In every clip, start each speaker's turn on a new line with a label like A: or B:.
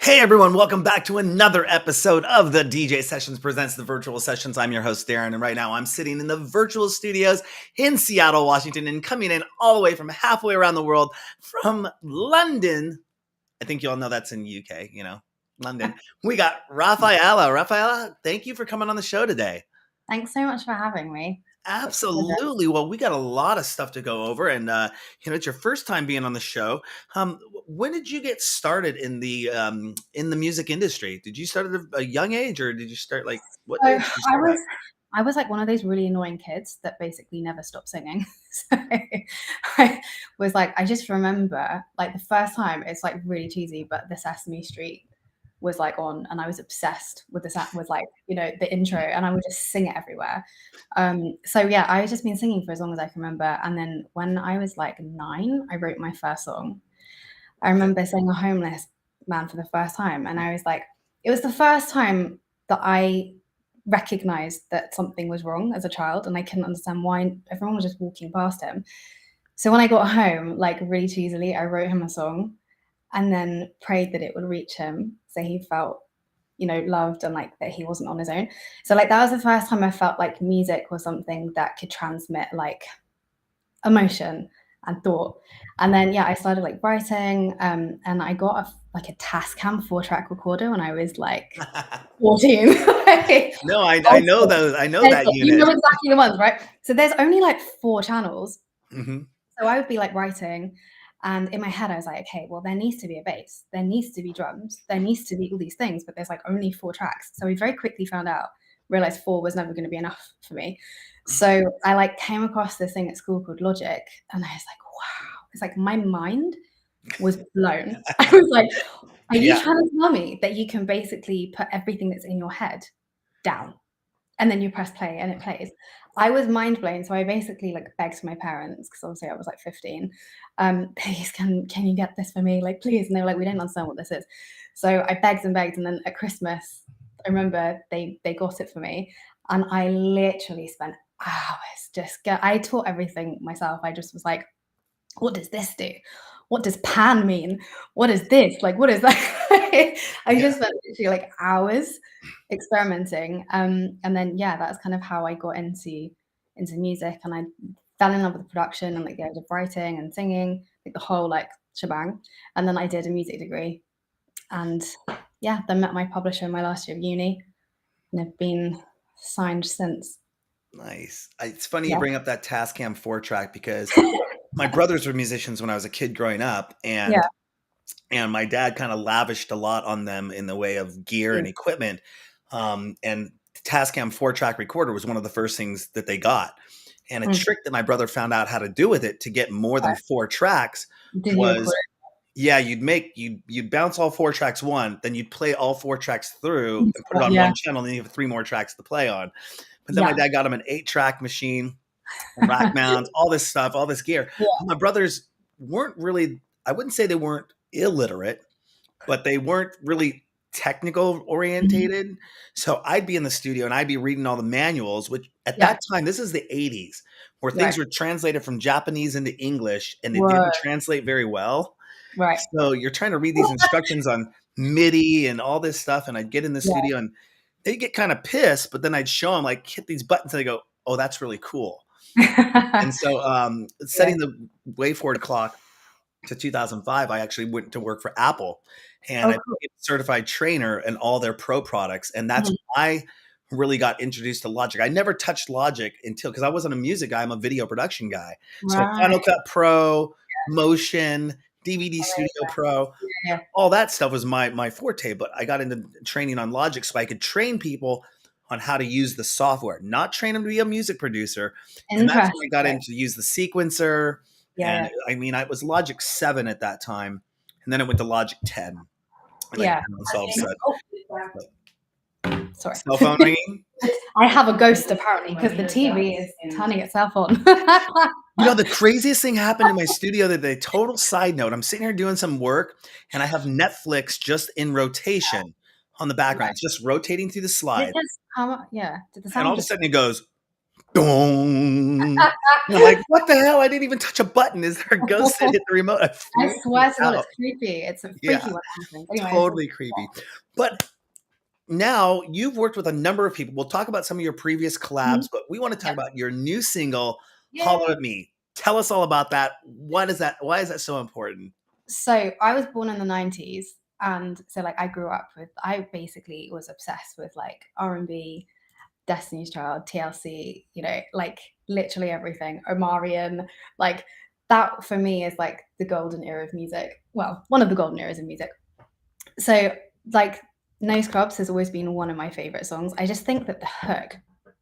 A: Hey everyone, welcome back to another episode of the DJ Sessions Presents the Virtual Sessions. I'm your host Darren, and right now I'm sitting in the virtual studios in Seattle, Washington, and coming in all the way from halfway around the world from London. I think you all know that's in UK, London. We got Raphaella. Raphaella, thank you for coming on the show today.
B: Thanks so much for having me.
A: Absolutely. Well, we got a lot of stuff to go over, and it's your first time being on the show. When did you get started in the music industry? Did you start at a young age, or did you start what
B: So
A: age did you start at?
B: I was like one of those really annoying kids that basically never stopped singing. So I was like, I just remember like the first time, it's like really cheesy, but the Sesame Street was like on, and I was obsessed with the intro, and I would just sing it everywhere. So yeah, I had just been singing for as long as I can remember. And then when I was like 9, I wrote my first song. I
A: Okay.
B: remember seeing a homeless man for the first time, and I was like, it was the first time that I recognized that something was wrong as a child, and I couldn't understand why everyone was just walking past him. So when I got home, like really cheesily, I wrote him a song and then prayed that it would reach him so he felt, loved and like that he wasn't on his own. So like that was the first time I felt like music was something that could transmit like emotion and thought. And then yeah, I started like writing, and I got a Tascam 4-track recorder when I was like 14.
A: No, I know those. I know that
B: You
A: unit.
B: know exactly the ones, right? So there's only like 4 channels.
A: Hmm.
B: So I would be like writing, and in my head I was like, okay, well there needs to be a bass, there needs to be drums, there needs to be all these things, but there's like only 4 tracks. So we very quickly realized 4 was never going to be enough for me. So I like came across this thing at school called Logic, and I was like, wow, it's like my mind was blown. I was like, are you
A: Yeah.
B: trying to tell me that you can basically put everything that's in your head down and then you press play and it plays? I was mind blown. So I basically like begged my parents, because obviously I was like 15, please can you get this for me? Like, please. And they were like, we don't understand what this is. So I begged and begged. And then at Christmas, I remember they got it for me. And I literally spent hours I taught everything myself. I just was like, what does this do? What does pan mean? What is this? Like, what is that? I just spent literally like hours experimenting. And then yeah, that's kind of how I got into music, and I fell in love with the production and like the idea of writing and singing, like the whole like shebang. And then I did a music degree, and yeah, then met my publisher in my last year of uni, and I've been signed since.
A: Nice. It's funny you
B: Yeah.
A: bring up that Tascam 4-track because my brothers were musicians when I was a kid growing up,
B: Yeah.
A: and my dad kind of lavished a lot on them in the way of gear and
B: Yeah.
A: equipment. And the Tascam 4-track recorder was one of the first things that they got. And a trick that my brother found out how to do with it to get more than 4 tracks
B: Did you
A: was,
B: record?
A: yeah, you'd bounce all 4 tracks then you'd play all 4 tracks through and put it on
B: Yeah.
A: one channel, and then you have 3 more tracks to play on. But then
B: Yeah.
A: my dad got him an 8-track machine, rack mounts, all this stuff, all this gear.
B: Yeah.
A: My brothers weren't really, I wouldn't say they weren't illiterate, but they weren't really technical orientated. So I'd be in the studio and I'd be reading all the manuals, which at
B: Yeah.
A: that time, this is the 80s, where things
B: Right.
A: were translated from Japanese into English and they
B: Whoa.
A: didn't translate very well.
B: Right.
A: So you're trying to read these instructions on MIDI and all this stuff. And I'd get in the
B: Yeah.
A: studio and they'd get kind of pissed, but then I'd show them like hit these buttons and they go, oh, that's really cool. And so setting the way forward clock to 2005, I actually went to work for Apple, and I
B: Cool.
A: became a certified trainer in all their pro products. And that's when I really got introduced to Logic. I never touched Logic because I wasn't a music guy. I'm a video production guy. So
B: Right.
A: Final Cut Pro, Motion, DVD Studio Pro,
B: Yeah.
A: all that stuff was my forte. But I got into training on Logic so I could train people on how to use the software, not train them to be a music producer. And that's when I got into use the sequencer.
B: Yeah.
A: And I mean, I was Logic 7 at that time, and then it went to Logic 10. Like,
B: Yeah.
A: all of a sudden.
B: Sorry.
A: Cell phone ringing?
B: I have a ghost apparently because the TV is turning itself on.
A: The craziest thing happened in my studio today, total side note. I'm sitting here doing some work, and I have Netflix just in rotation on the background. It's just rotating through the slides.
B: Yeah. Did the
A: And all
B: sound
A: of a sudden it goes, Dong. And I'm like, what the hell? I didn't even touch a button. Is there a ghost that hit the remote? I
B: I
A: freaked
B: swear to God,
A: out.
B: it's creepy. It's a freaky
A: Yeah,
B: when it happens. Anyways,
A: totally creepy. But now you've worked with a number of people. We'll talk about some of your previous collabs,
B: mhm,
A: but we want to talk
B: yep.
A: about your new single, Holler
B: Yay!
A: at Me. Tell us all about that. What is that? Why is that so important?
B: So I was born in the 90s, and so like I basically was obsessed with like R&B, Destiny's Child, TLC, like literally everything. Omarion, like that for me is like the golden era of music. Well, one of the golden eras of music. So like No Scrubs has always been one of my favorite songs. I just think that the hook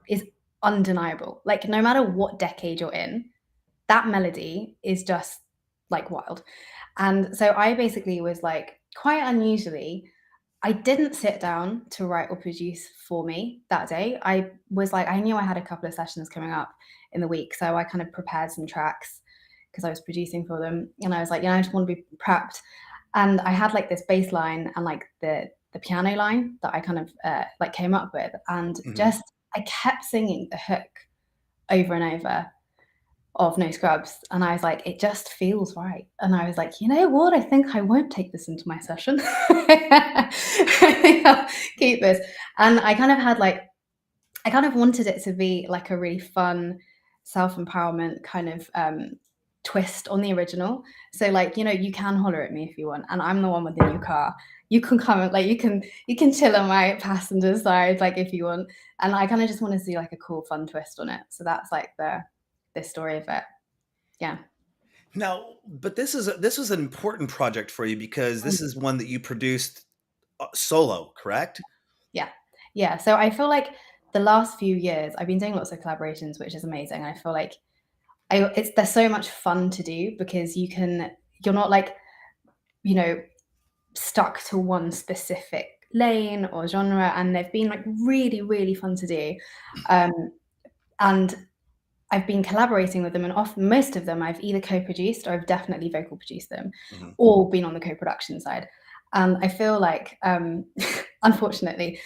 B: is undeniable. Like no matter what decade you're in, that melody is just like wild. And so I basically was like, quite unusually, I didn't sit down to write or produce for me that day. I was like, I knew I had a couple of sessions coming up in the week. So I kind of prepared some tracks because I was producing for them. And I was like, I just want to be prepped. And I had like this bass line and like the piano line that I kind of like came up with. And
A: Mhm.
B: just I kept singing the hook over and over of No Scrubs, and I was like, "It just feels right." And I was like, "You know what? I think I won't take this into my session. I think I'll keep this." And I kind of wanted it to be like a really fun self-empowerment kind of twist on the original. So like, you can holler at me if you want, and I'm the one with the new car. You can come and like you can chill on my passenger side like if you want. And I kind of just want to see like a cool fun twist on it. So that's like the story of it. Yeah.
A: Now, but this was an important project for you because
B: Mm.
A: this is one that you produced solo, correct?
B: Yeah. Yeah. So I feel like the last few years I've been doing lots of collaborations, which is amazing. I feel like they're so much fun to do because you're not like, you know, stuck to one specific lane or genre, and they've been like really, really fun to do. Um, and I've been collaborating with them, and often most of them I've either co-produced or I've definitely vocal produced them,
A: Mhm.
B: or been on the co-production side. And I feel like, unfortunately,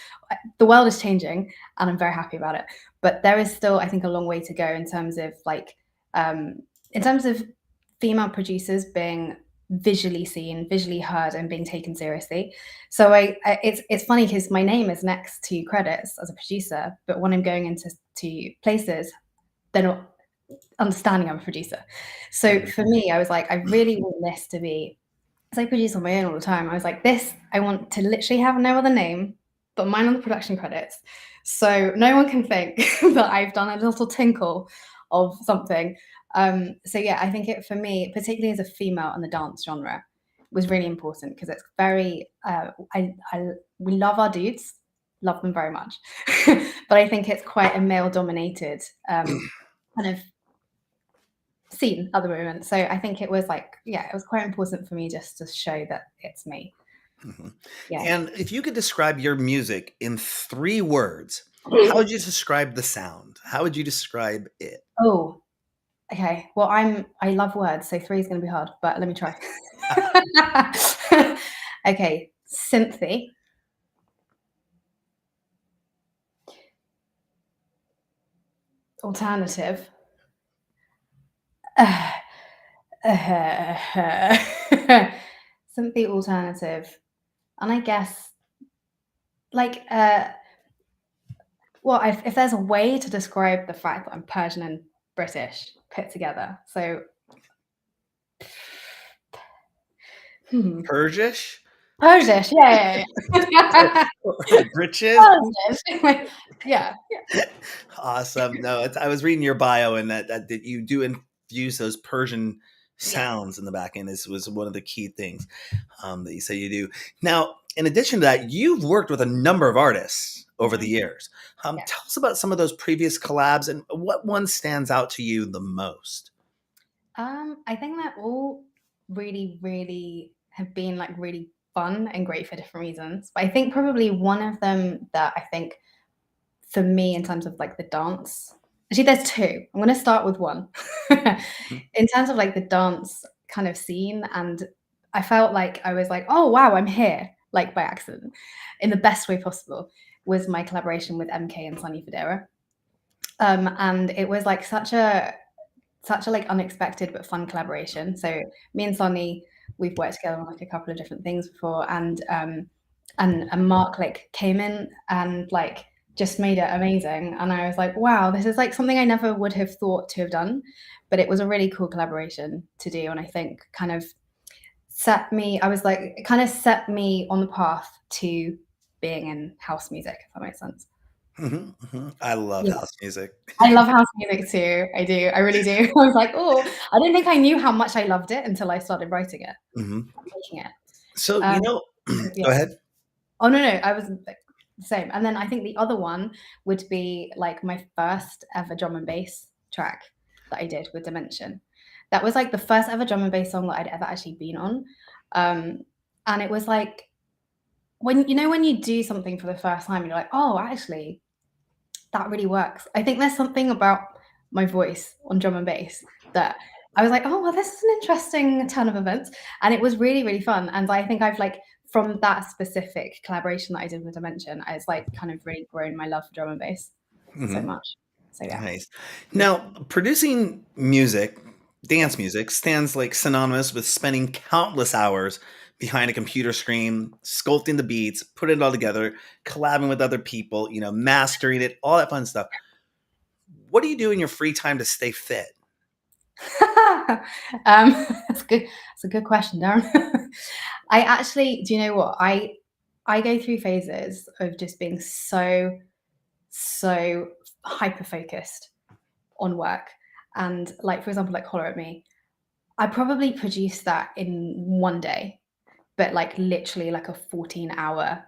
B: the world is changing, and I'm very happy about it. But there is still, I think, a long way to go in terms of um, in terms of female producers being visually seen, visually heard, and being taken seriously. So it's funny because my name is next to credits as a producer, but when I'm going into places, they're not understanding I'm a producer. So
A: Mhm.
B: for me, I was like, I really want this to be, because I produce on my own all the time. I was like, this, I want to literally have no other name but mine on the production credits. So no one can think that I've done a little tinkle of something. So yeah, I think it for me, particularly as a female in the dance genre, was really important because it's very, we love our dudes, love them very much. But I think it's quite a male dominated kind of scene at the moment. So I think it was like, yeah, it was quite important for me just to show that it's me.
A: Mhm.
B: Yeah.
A: And if you could describe your music in 3 words, how would you describe the sound? How would you describe it?
B: Oh, okay. Well, I love words, so 3 is gonna be hard, but let me try. Okay, synthy, alternative, synthy, alternative, and I guess, like, well, if there's a way to describe the fact that I'm Persian and British put together, so, hmm,
A: Persish?
B: Persish, yeah, yeah, yeah.
A: Britches?
B: Persish. Yeah,
A: Awesome. No, I was reading your bio and that you do infuse those Persian
B: yeah.
A: sounds in the back end. This was one of the key things that you say you do. Now, in addition to that, you've worked with a number of artists over the
B: Mhm,
A: years.
B: yeah.
A: Tell us about some of those previous collabs and what one stands out to you the most.
B: I think that all really, really have been like really fun and great for different reasons. But I think probably one of them that I think for me in terms of like the dance, actually, there's two. I'm going to start with one.
A: Mhm.
B: In terms of like the dance kind of scene, and I felt like I was like, oh wow, I'm here, like by accident, in the best way possible, was my collaboration with MK and Sunny Federa. And it was like such a like unexpected but fun collaboration. So me and Sonny, we've worked together on like a couple of different things before, and Mark like came in and like just made it amazing. And I was like, wow, this is like something I never would have thought to have done, but it was a really cool collaboration to do. And I think kind of set me on the path to being in house music, if that makes sense.
A: I love
B: Yeah.
A: house music.
B: I love house music too. I do. I really do. I was like, oh, I didn't think I knew how much I loved it until I started writing it, making it.
A: So,
B: Um, yeah.
A: go ahead.
B: Oh no, I was like, the same. And then I think the other one would be like my first ever drum and bass track that I did with Dimension. That was like the first ever drum and bass song that I'd ever actually been on. And it was like when you do something for the first time, you're like, oh, actually, that really works. I think there's something about my voice on drum and bass that I was like, oh, well, this is an interesting turn of events. And it was really, really fun. And I think I've like, from that specific collaboration that I did with Dimension, it's like kind of really grown my love for drum and bass so much. So yeah.
A: Nice. Now, producing music, dance music, stands like synonymous with spending countless hours behind a computer screen, sculpting the beats, putting it all together, collabing with other people, mastering it, all that fun stuff. What do you do in your free time to stay fit?
B: That's good. That's a good question, Darren. I actually, do you know what? I go through phases of just being so hyper focused on work. And like, for example, like Holler at Me, I probably produced that in one day, but like literally like a 14-hour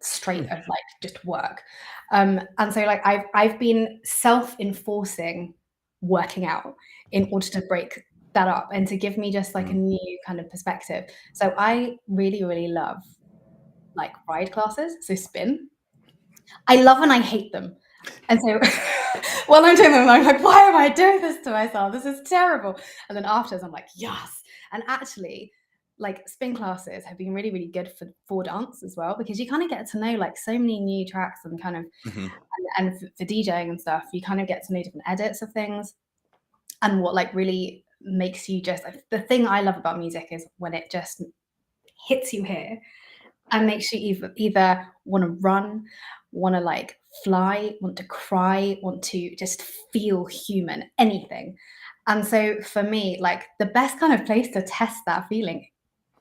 B: straight of like just work. And so like I've been self-enforcing working out in order to break that up and to give me just like a new kind of perspective. So I really, really love like ride classes, so spin. I love and I hate them. And so while I'm doing them, I'm like, why am I doing this to myself? This is terrible. And then afterwards, I'm like, yes. And actually, like spin classes have been really, really good for dance as well, because you kind of get to know like so many new tracks and kind of, and for DJing and stuff, you kind of get to know different edits of things and what like really makes you just, the thing I love about music is when it just hits you here and makes you either want to run, want to like fly, want to cry, want to just feel human, anything. And so for me, like the best kind of place to test that feeling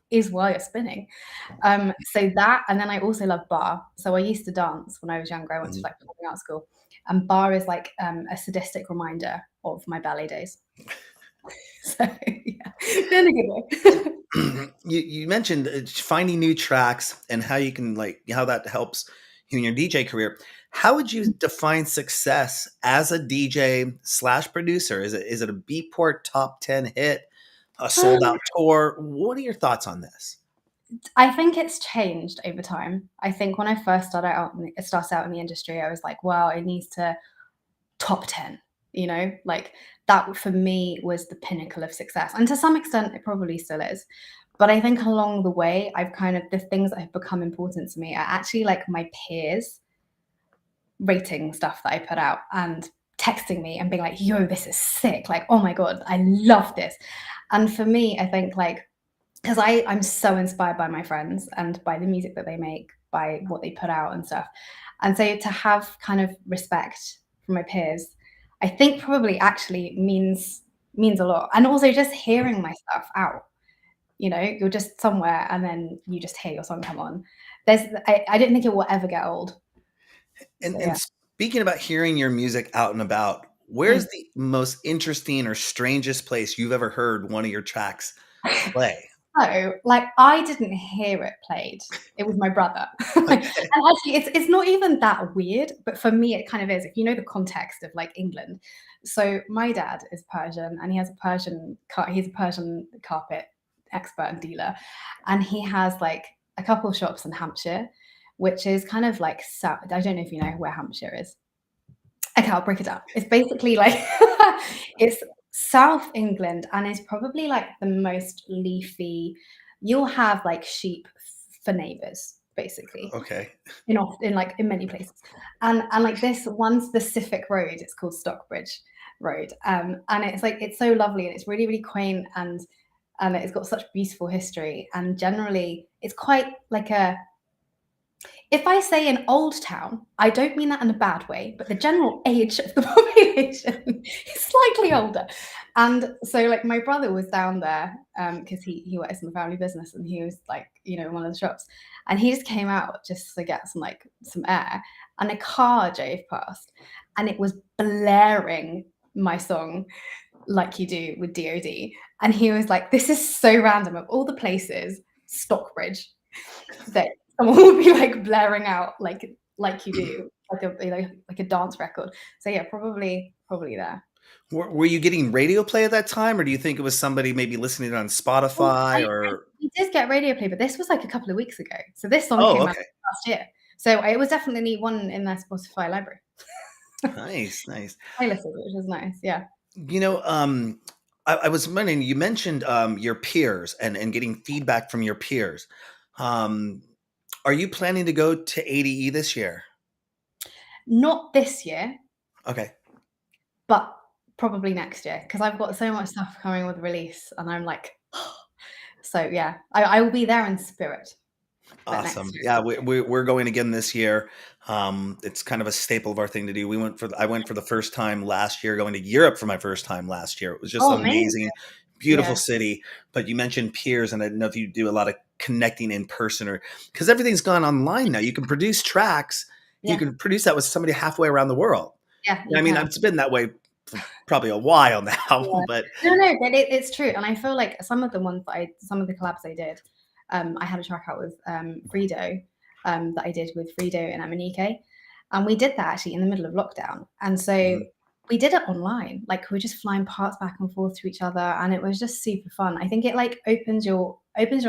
B: is while you're spinning. So that, and then I also love bar. So I used to dance when I was younger. I went to like performing arts school, and bar is like a sadistic reminder of my ballet days. So yeah, in a good way.
A: You mentioned finding new tracks and how you can how that helps you in your DJ career. How would you define success as a DJ / producer? Is it a Beatport top 10 hit, a sold out tour? What are your thoughts on this?
B: I think it's changed over time. I think when I first started out in the industry, I was like, well, it needs to top 10, like that for me was the pinnacle of success. And to some extent, it probably still is. But I think along the way, I've kind of, the things that have become important to me are actually like my peers rating stuff that I put out and texting me and being like, yo, this is sick. Like, oh my God, I love this. And for me, I think like, because I'm so inspired by my friends and by the music that they make, by what they put out and stuff. And so to have kind of respect from my peers, I think probably actually means a lot. And also just hearing my stuff out. You're just somewhere and then you just hear your song come on. I don't think it will ever get old.
A: And speaking about hearing your music out and about, where's the most interesting or strangest place you've ever heard one of your tracks play?
B: So, like, I didn't hear it played. It was my brother. And actually, it's not even that weird, but for me, it kind of is. If you know the context of like England. So my dad is Persian, and he has he's a Persian carpet expert and dealer, and he has like a couple of shops in Hampshire, which is kind of like south. I don't know if you know where Hampshire is. Okay, I'll break it down. It's basically like it's South England and is probably like the most leafy. You'll have like sheep for neighbors, basically,
A: Okay.
B: in many places. And like this one specific road, it's called Stockbridge Road. And it's so lovely, and it's really, really quaint, and it's got such beautiful history. And generally it's quite like if I say an old town, I don't mean that in a bad way, but the general age of the population is slightly older. And so, like, my brother was down there because he works in the family business, and he was like, in one of the shops, and he just came out just to get some air, and a car drove past, and it was blaring my song like you do with DOD, and he was like, "This is so random. Of all the places, Stockbridge, that someone would be like blaring out like you do, like a dance record." So yeah, probably there.
A: Were you getting radio play at that time, or do you think it was somebody maybe listening on
B: Well,
A: Spotify or?
B: we did get radio play, but this was like a couple of weeks ago. So this song
A: Oh,
B: came out
A: okay.
B: last year. So it was definitely one in their Spotify library.
A: Nice, nice.
B: I listened, which was nice. Yeah.
A: You know, I was wondering, you mentioned your peers and getting feedback from your peers. Um, are you planning to go to ADE this year?
B: Not this year,
A: Okay.
B: but probably next year, because I've got so much stuff coming with release, and I'm like, so yeah, I will be there in spirit. But next
A: Awesome.
B: year.
A: Yeah, we're going again this year. It's kind of a staple of our thing to do. I went for the first time last year, going to Europe for my first time last year. It was just
B: Oh, amazing.
A: amazing, beautiful
B: Yeah.
A: city. But you mentioned peers, and I didn't know if you do a lot of connecting in person, or because everything's gone online now. You can produce tracks. You
B: Yeah.
A: can produce that with somebody halfway around the world.
B: Yeah,
A: I
B: you
A: mean,
B: can.
A: it's been that way for probably a while now,
B: Yeah.
A: but
B: No, but it's true, and I feel like some of the collabs I did, I had a track out with Fredo, that I did with Fredo and Amanike, and we did that actually in the middle of lockdown, and so
A: mhm,
B: we did it online. Like, we were just flying parts back and forth to each other, and it was just super fun. I think it like opens your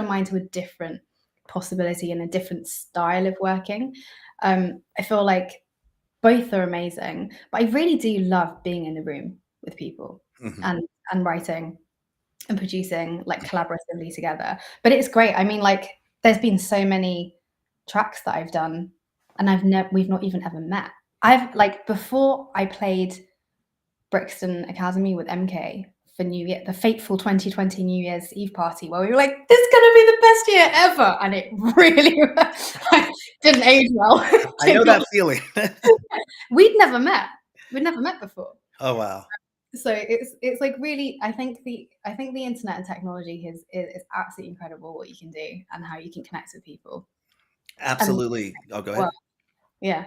B: mind to a different possibility and a different style of working. I feel like both are amazing, but I really do love being in the room with people
A: mhm.
B: and writing and producing like collaboratively together. But it's great. I mean, like, there's been so many tracks that I've done, and we've not even ever met. I've like before I played Brixton Academy with MK for New Year, the fateful 2020 New Year's Eve party, where we were like, "This is gonna be the best year ever," and it really didn't age well.
A: I know that feeling.
B: We'd never met. We'd never met before.
A: Oh wow.
B: So it's like really, I think the internet and technology is absolutely incredible what you can do and how you can connect with people. And
A: Absolutely. Oh, go ahead.
B: well, yeah,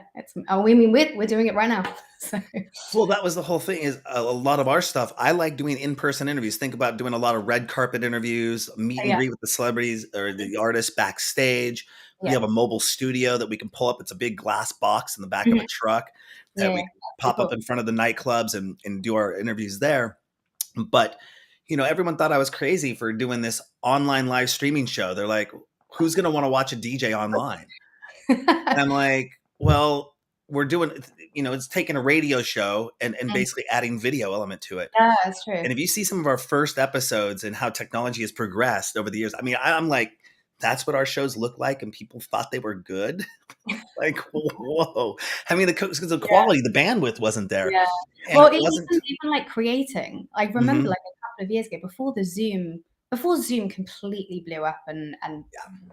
B: we mean we're doing it right now. So
A: Well, that was the whole thing is a lot of our stuff. I like doing in-person interviews. Think about doing a lot of red carpet interviews, meet and
B: yeah,
A: greet with the celebrities or the artists backstage. We
B: yeah.
A: have a mobile studio that we can pull up. It's a big glass box in the back of
B: Mhm.
A: a truck that
B: Yeah,
A: we
B: yeah.
A: can
B: That's
A: pop up
B: cool.
A: in front of the nightclubs and do our interviews there. But, everyone thought I was crazy for doing this online live streaming show. They're like, who's going to want to watch a DJ online? And I'm like, well, we're doing, it's taking a radio show and
B: Mm.
A: basically adding video element to it.
B: Yeah, it's true.
A: And if you see some of our first episodes and how technology has progressed over the years, I mean, I'm like, that's what our shows look like, and people thought they were good. Like, whoa! I mean, the
B: Yeah,
A: quality, the bandwidth wasn't there,
B: yeah.
A: and
B: Well,
A: it wasn't.
B: even like creating, I remember
A: Mhm.
B: like a couple of years ago before Zoom completely blew up and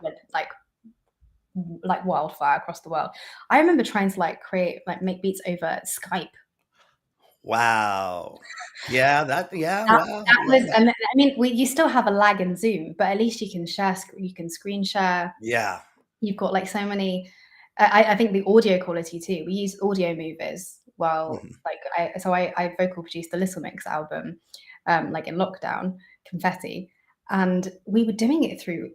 B: went like wildfire across the world. I remember trying to like make beats over Skype.
A: Wow. Yeah.
B: That
A: Wow.
B: that
A: Yeah.
B: was, and I mean, you still have a lag in Zoom, but at least you can you can screen share.
A: Yeah.
B: You've got like so many. I think the audio quality too. We use audio movers. Well,
A: Mhm.
B: like I vocal produced the Little Mix album, like in lockdown, Confetti, and we were doing it through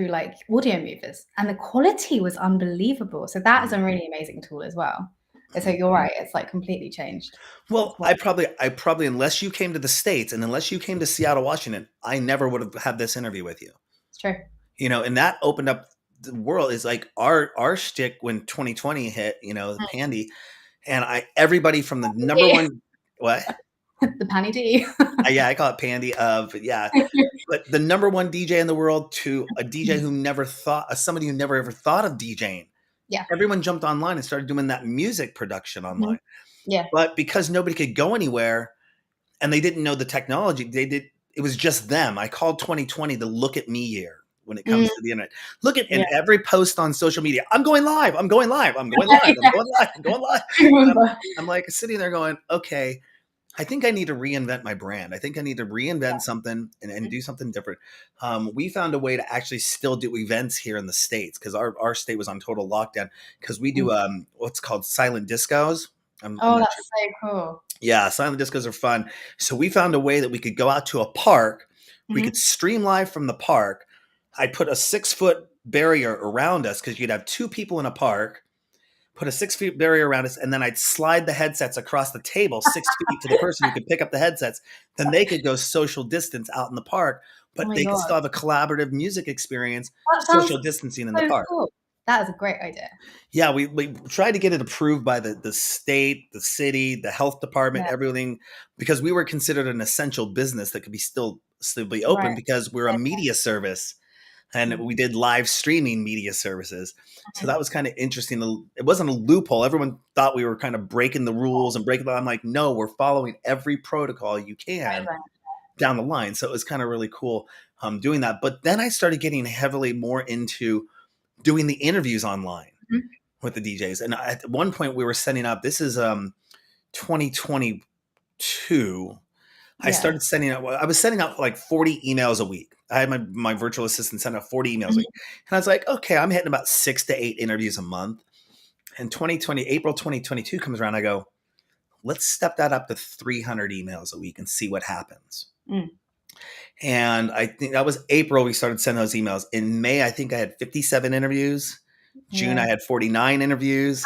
B: like audio movers, and the quality was unbelievable. So that is
A: Mhm.
B: a really amazing tool as well. So
A: Mhm.
B: you're right, it's like completely changed. It's
A: Well,
B: more,
A: I probably, unless you came to the States and unless you came to Seattle, Washington, I never would have had this interview with you.
B: it's true.
A: And that opened up the world. Is like our shtick when 2020 hit, the pandy, and everybody from the number
B: Yeah.
A: one, what?
B: The Panny D.
A: Yeah, I call it Pandy. But the number one DJ in the world to a DJ who never thought, somebody who never ever thought of DJing.
B: Yeah.
A: Everyone jumped online and started doing that music production online.
B: Yeah.
A: But because nobody could go anywhere and they didn't know the technology, it was just them. I called 2020 the look at me year when it comes to the internet. Look at in every post on social media, I'm going live, I'm going live, I'm going live, I'm going live, I'm going live.
B: I remember.
A: I'm like sitting there going, okay, I think I need to reinvent my brand. I think I need to reinvent something and do something different. We found a way to actually still do events here in the States because our state was on total lockdown because we do what's called silent discos. I'm
B: Oh,
A: not
B: that's
A: sure.
B: so cool.
A: Yeah, silent discos are fun. So we found a way that we could go out to a park. We could stream live from the park. I put a 6-foot barrier around us because you'd have 2 people in a park, put a 6-foot barrier around us, and then I'd slide the headsets across the table 6 feet to the person who could pick up the headsets. Then they could go social distance out in the park,
B: Oh
A: but
B: my
A: they could
B: God.
A: still have a collaborative music experience,
B: That sounds
A: social distancing in the
B: so
A: park.
B: cool. That is a great idea.
A: Yeah, we tried to get it approved by the state, the city, the health department,
B: Yeah.
A: everything, because we were considered an essential business that could be still be open
B: Right.
A: because we're a media service and we did live streaming media services. So that was kind of interesting. It wasn't a loophole. Everyone thought we were kind of breaking the rules and breaking them. I'm like, no, we're following every protocol you can
B: Right.
A: down the line. So it was kind of really cool doing that. But then I started getting heavily more into doing the interviews online with the DJs. And at one point we were sending out, this is 2022. I started sending out, I was sending out like 40 emails a week. I had my virtual assistant send out 40 emails a week. And I was like, okay, I'm hitting about 6 to 8 interviews a month. And April 2022 comes around. I go, let's step that up to 300 emails a week and see what happens. And I think that was April. We started sending those emails. In May, I think I had 57 interviews. June, I had 49 interviews.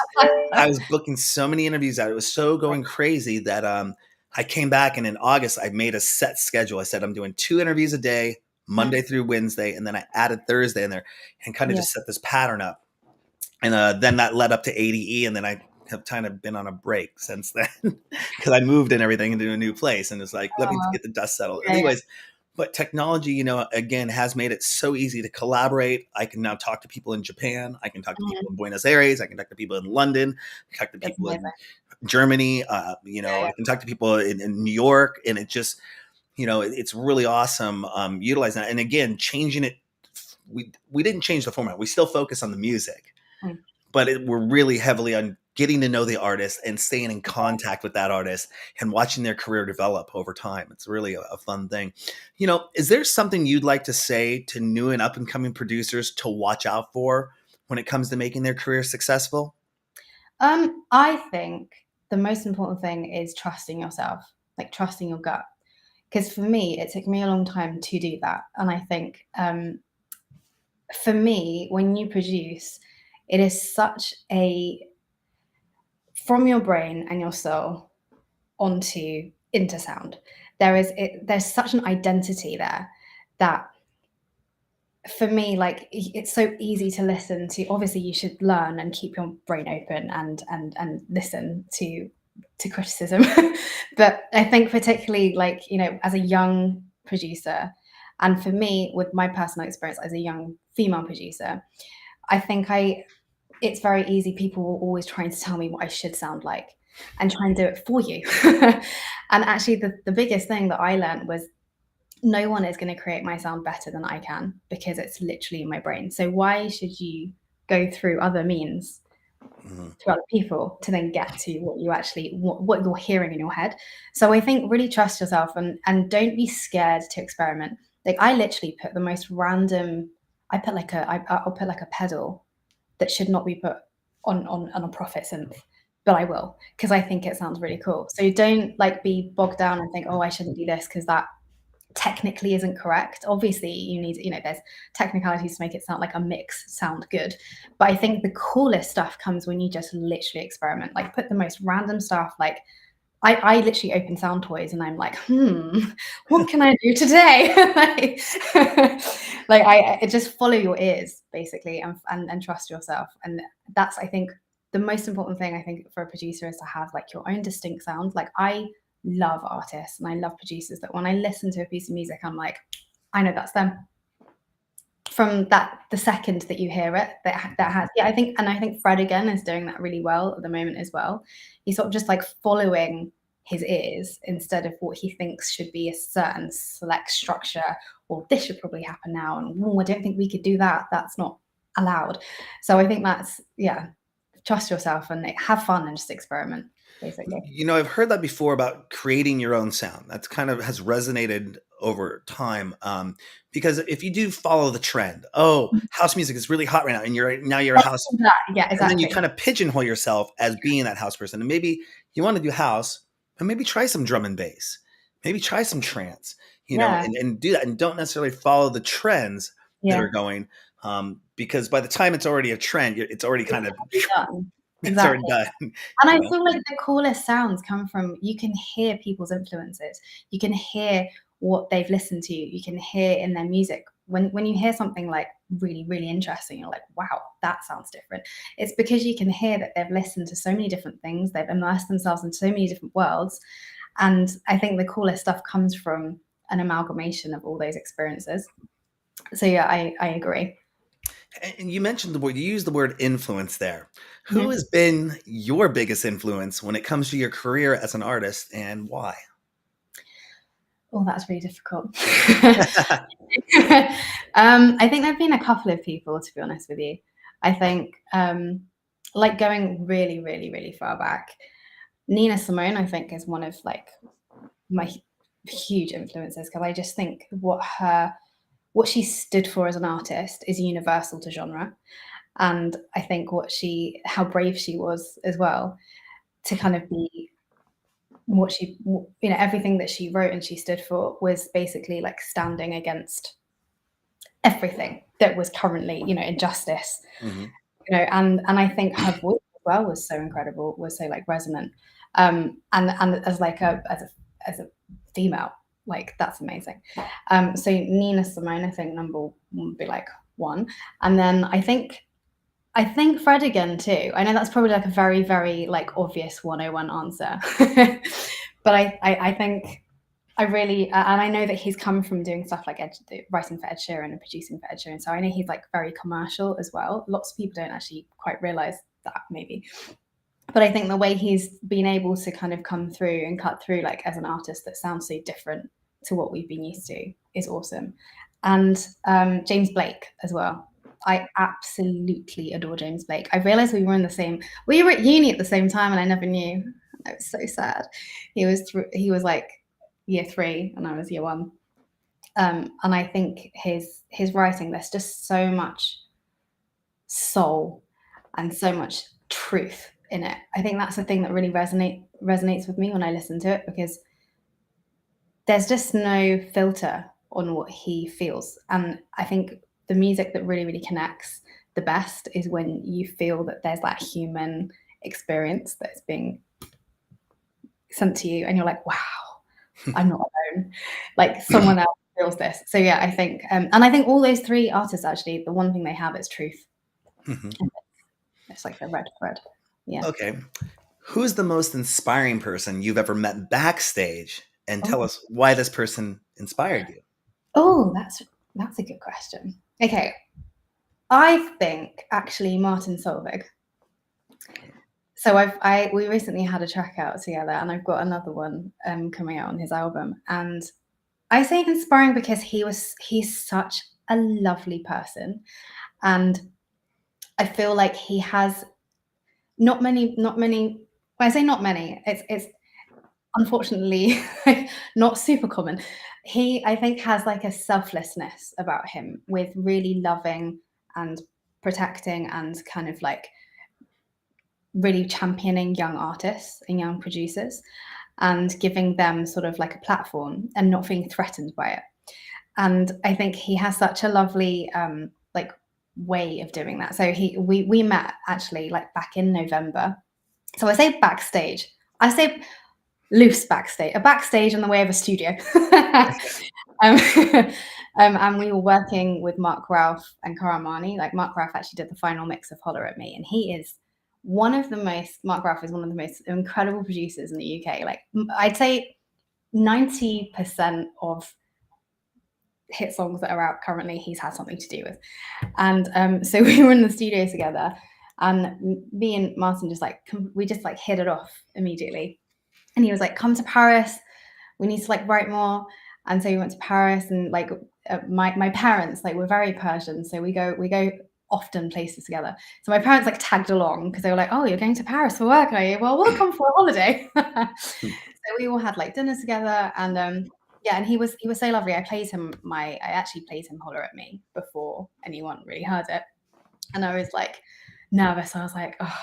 A: I was booking so many interviews out. It was so going crazy that I came back, and in August, I made a set schedule. I said, I'm doing 2 interviews a day, Monday through Wednesday. And then I added Thursday in there and kind of just set this pattern up. And then that led up to ADE. And then I have kind of been on a break since then because I moved and everything into a new place. And it's like, let me get the dust settled. Anyways, but technology, again, has made it so easy to collaborate. I can now talk to people in Japan. I can talk to people in Buenos Aires. I can talk to people in London. I can talk to people in Germany. I can talk to people in New York. And it just, it's really awesome utilizing that. And again, changing it. We didn't change the format. We still focus on the music, but we're really heavily on getting to know the artist and staying in contact with that artist and watching their career develop over time. It's really a fun thing. Is there something you'd like to say to new and up and coming producers to watch out for when it comes to making their career successful?
B: I think the most important thing is trusting yourself, like trusting your gut. Because for me, it took me a long time to do that. And I think for me, when you produce, it is such from your brain and your soul into sound. There's such an identity there that for me, like it's so easy to listen to. Obviously, you should learn and keep your brain open and listen to criticism. But I think particularly like, as a young producer, and for me, with my personal experience as a young female producer, I think it's very easy. People will always trying to tell me what I should sound like and try and do it for you. And actually the biggest thing that I learned was no one is going to create my sound better than I can because it's literally in my brain. So why should you go through other means to other people to then get to what you actually what you're hearing in your head? So I think really trust yourself and don't be scared to experiment. Like I literally put the most random. I'll put like a pedal that should not be put on a Prophet synth, but I will because I think it sounds really cool. So don't like be bogged down and think, oh, I shouldn't do this because that technically isn't correct. Obviously, you need, there's technicalities to make it sound like a mix sound good. But I think the coolest stuff comes when you just literally experiment, like put the most random stuff. Like I literally open Sound Toys and I'm like, what can I do today? like I just follow your ears basically and trust yourself. And that's, I think, the most important thing I think for a producer is to have like your own distinct sound. Like I love artists and I love producers that when I listen to a piece of music, I'm like, I know that's them. From the second that you hear it, that has, yeah, I think Fred again is doing that really well at the moment as well. He's sort of just like following his ears instead of what he thinks should be a certain select structure, or this should probably happen now, and I don't think we could do that. That's not allowed. So I think that's, yeah, trust yourself and have fun and just experiment, basically.
A: You know, I've heard that before about creating your own sound. That's kind of has resonated over time. Because if you do follow the trend, oh, house music is really hot right now, and you're a house,
B: Yeah,
A: and then you
B: exactly.
A: kind of pigeonhole yourself as being that house person. And maybe you want to do house, but maybe try some drum and bass, maybe try some trance,
B: Yeah.
A: and do that, and don't necessarily follow the trends that are going. Because by the time it's already a trend, it's already kind of
B: Done.
A: it's already
B: Exactly.
A: done.
B: And I
A: You know?
B: feel like the coolest sounds come from, you can hear people's influences. You can hear what they've listened to. You can hear in their music. When you hear something like really, really interesting, you're like, wow, that sounds different. It's because you can hear that they've listened to so many different things. They've immersed themselves in so many different worlds. And I think the coolest stuff comes from an amalgamation of all those experiences. So yeah, I agree.
A: And you mentioned the word, you used the word influence there. Who
B: Mhm.
A: has been your biggest influence when it comes to your career as an artist, and why?
B: Oh, that's really difficult. I think there've been a couple of people, to be honest with you. I think, like going really, really, really far back, Nina Simone, I think, is one of like my huge influences, because I just think what she stood for as an artist is universal to genre. And I think how brave she was as well, to kind of be everything that she wrote and she stood for was basically like standing against everything that was currently, injustice,
A: Mhm.
B: and I think her voice as well was so incredible, was so like resonant. And as like as a female, like that's amazing. So Nina Simone, I think number one would be like one. And then I think Fred again too. I know that's probably like a very, very like obvious 101 answer. But I think I really, and I know that he's come from doing stuff like writing for Ed Sheeran and producing for Ed Sheeran. So I know he's like very commercial as well. Lots of people don't actually quite realize that, maybe. But I think the way he's been able to kind of come through and cut through, like as an artist that sounds so different to what we've been used to, is awesome. And James Blake as well. I absolutely adore James Blake. I realized we were at uni at the same time, and I never knew. I was so sad. He was like year 3 and I was year 1. And I think his writing, there's just so much soul and so much truth in it. I think that's the thing that really resonates with me when I listen to it, because there's just no filter on what he feels. And I think the music that really, really connects the best is when you feel that there's that human experience that's being sent to you, and you're like, wow, I'm not alone. Like someone else feels this. So yeah, I think, and I think all those 3 artists, actually, the one thing they have is truth.
A: Mhm.
B: It's like the red thread. Yeah.
A: Okay. Who's the most inspiring person you've ever met backstage? And tell
B: Oh,
A: us why this person inspired you.
B: oh, that's a good question. Okay, I think actually Martin Solveig. So we recently had a track out together, and I've got another one coming out on his album. And I say inspiring because he's such a lovely person, and I feel like he has not many. When I say not many, it's unfortunately not super common. He, I think, has like a selflessness about him, with really loving and protecting and kind of like really championing young artists and young producers, and giving them sort of like a platform and not feeling threatened by it. And I think he has such a lovely like way of doing that. So we met actually like back in November. So I say backstage. I say loose backstage, a backstage in the way of a studio. um, and we were working with Mark Ralph and Karamani. Like Mark Ralph actually did the final mix of Holler at Me, and he is Mark Raff is one of the most incredible producers in the UK. Like, I'd say 90% of hit songs that are out currently, he's had something to do with. And so we were in the studio together, and me and Martin we just hit it off immediately. And he was like, come to Paris, we need to write more. And so we went to Paris, and my parents, we're very Persian, so we go often places together. So my parents tagged along because they were like, oh, you're going to Paris for work, are you? Well, we'll come for a holiday. So we all had dinner together, and yeah, and he was so lovely. I actually played him Holler at Me before anyone really heard it, and I was nervous. I was like, oh,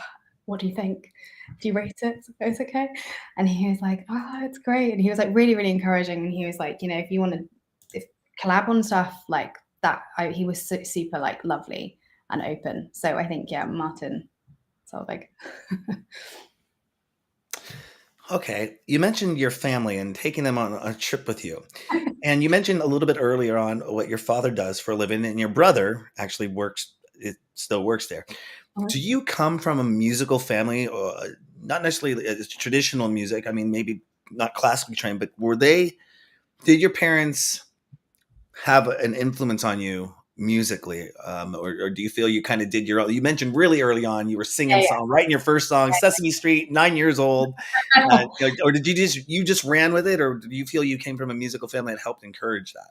B: what do you think? Do you rate it? It's okay. And he was like, oh, it's great. And he was really, really encouraging. And he was like, if you want to collab on stuff like that, he was super lovely and open. So I think, yeah, Martin Solveig.
A: Okay, you mentioned your family and taking them on a trip with you. And you mentioned a little bit earlier on what your father does for a living, and your brother actually still works there. Do you come from a musical family, or not necessarily traditional music? I mean, maybe not classically trained, but did your parents have an influence on you musically? Or do you feel you kind of did your own? You mentioned really early on, you were singing song, writing your first song, Sesame Street, 9 years old. Or did you just ran with it? Or do you feel you came from a musical family that helped encourage that?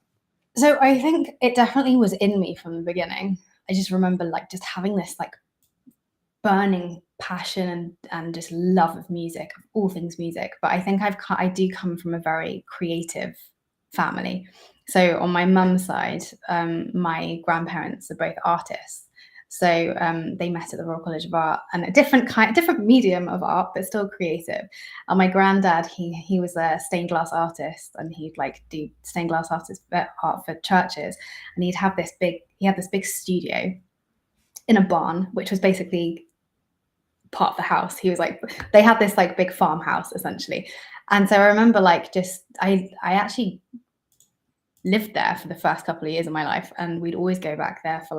B: So I think it definitely was in me from the beginning. I just remember just having this burning passion and just love of music, of all things music. But I think I do come from a very creative family. So on my mum's side, my grandparents are both artists. So they met at the Royal College of Art, and a different medium of art, but still creative. And my granddad, he was a stained glass artist, and he'd do stained glass art for churches. And he had this big studio in a barn, which was basically part of the house. He was they had this big farmhouse essentially. And so I remember I actually lived there for the first couple of years of my life, and we'd always go back there for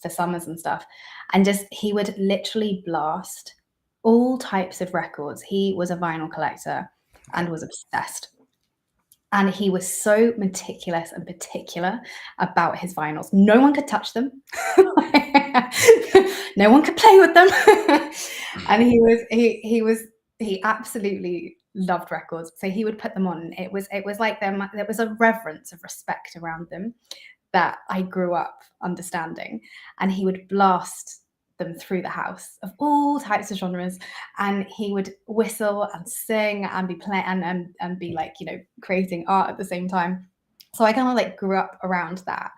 B: for summers and stuff. And just he would literally blast all types of records. He was a vinyl collector and was obsessed. And he was so meticulous and particular about his vinyls. No one could touch them. No one could play with them. And he absolutely loved records. So he would put them on. It was there was a reverence of respect around them that I grew up understanding. And he would blast them through the house of all types of genres, and he would whistle and sing and be playing and be creating art at the same time. So I kind of grew up around that,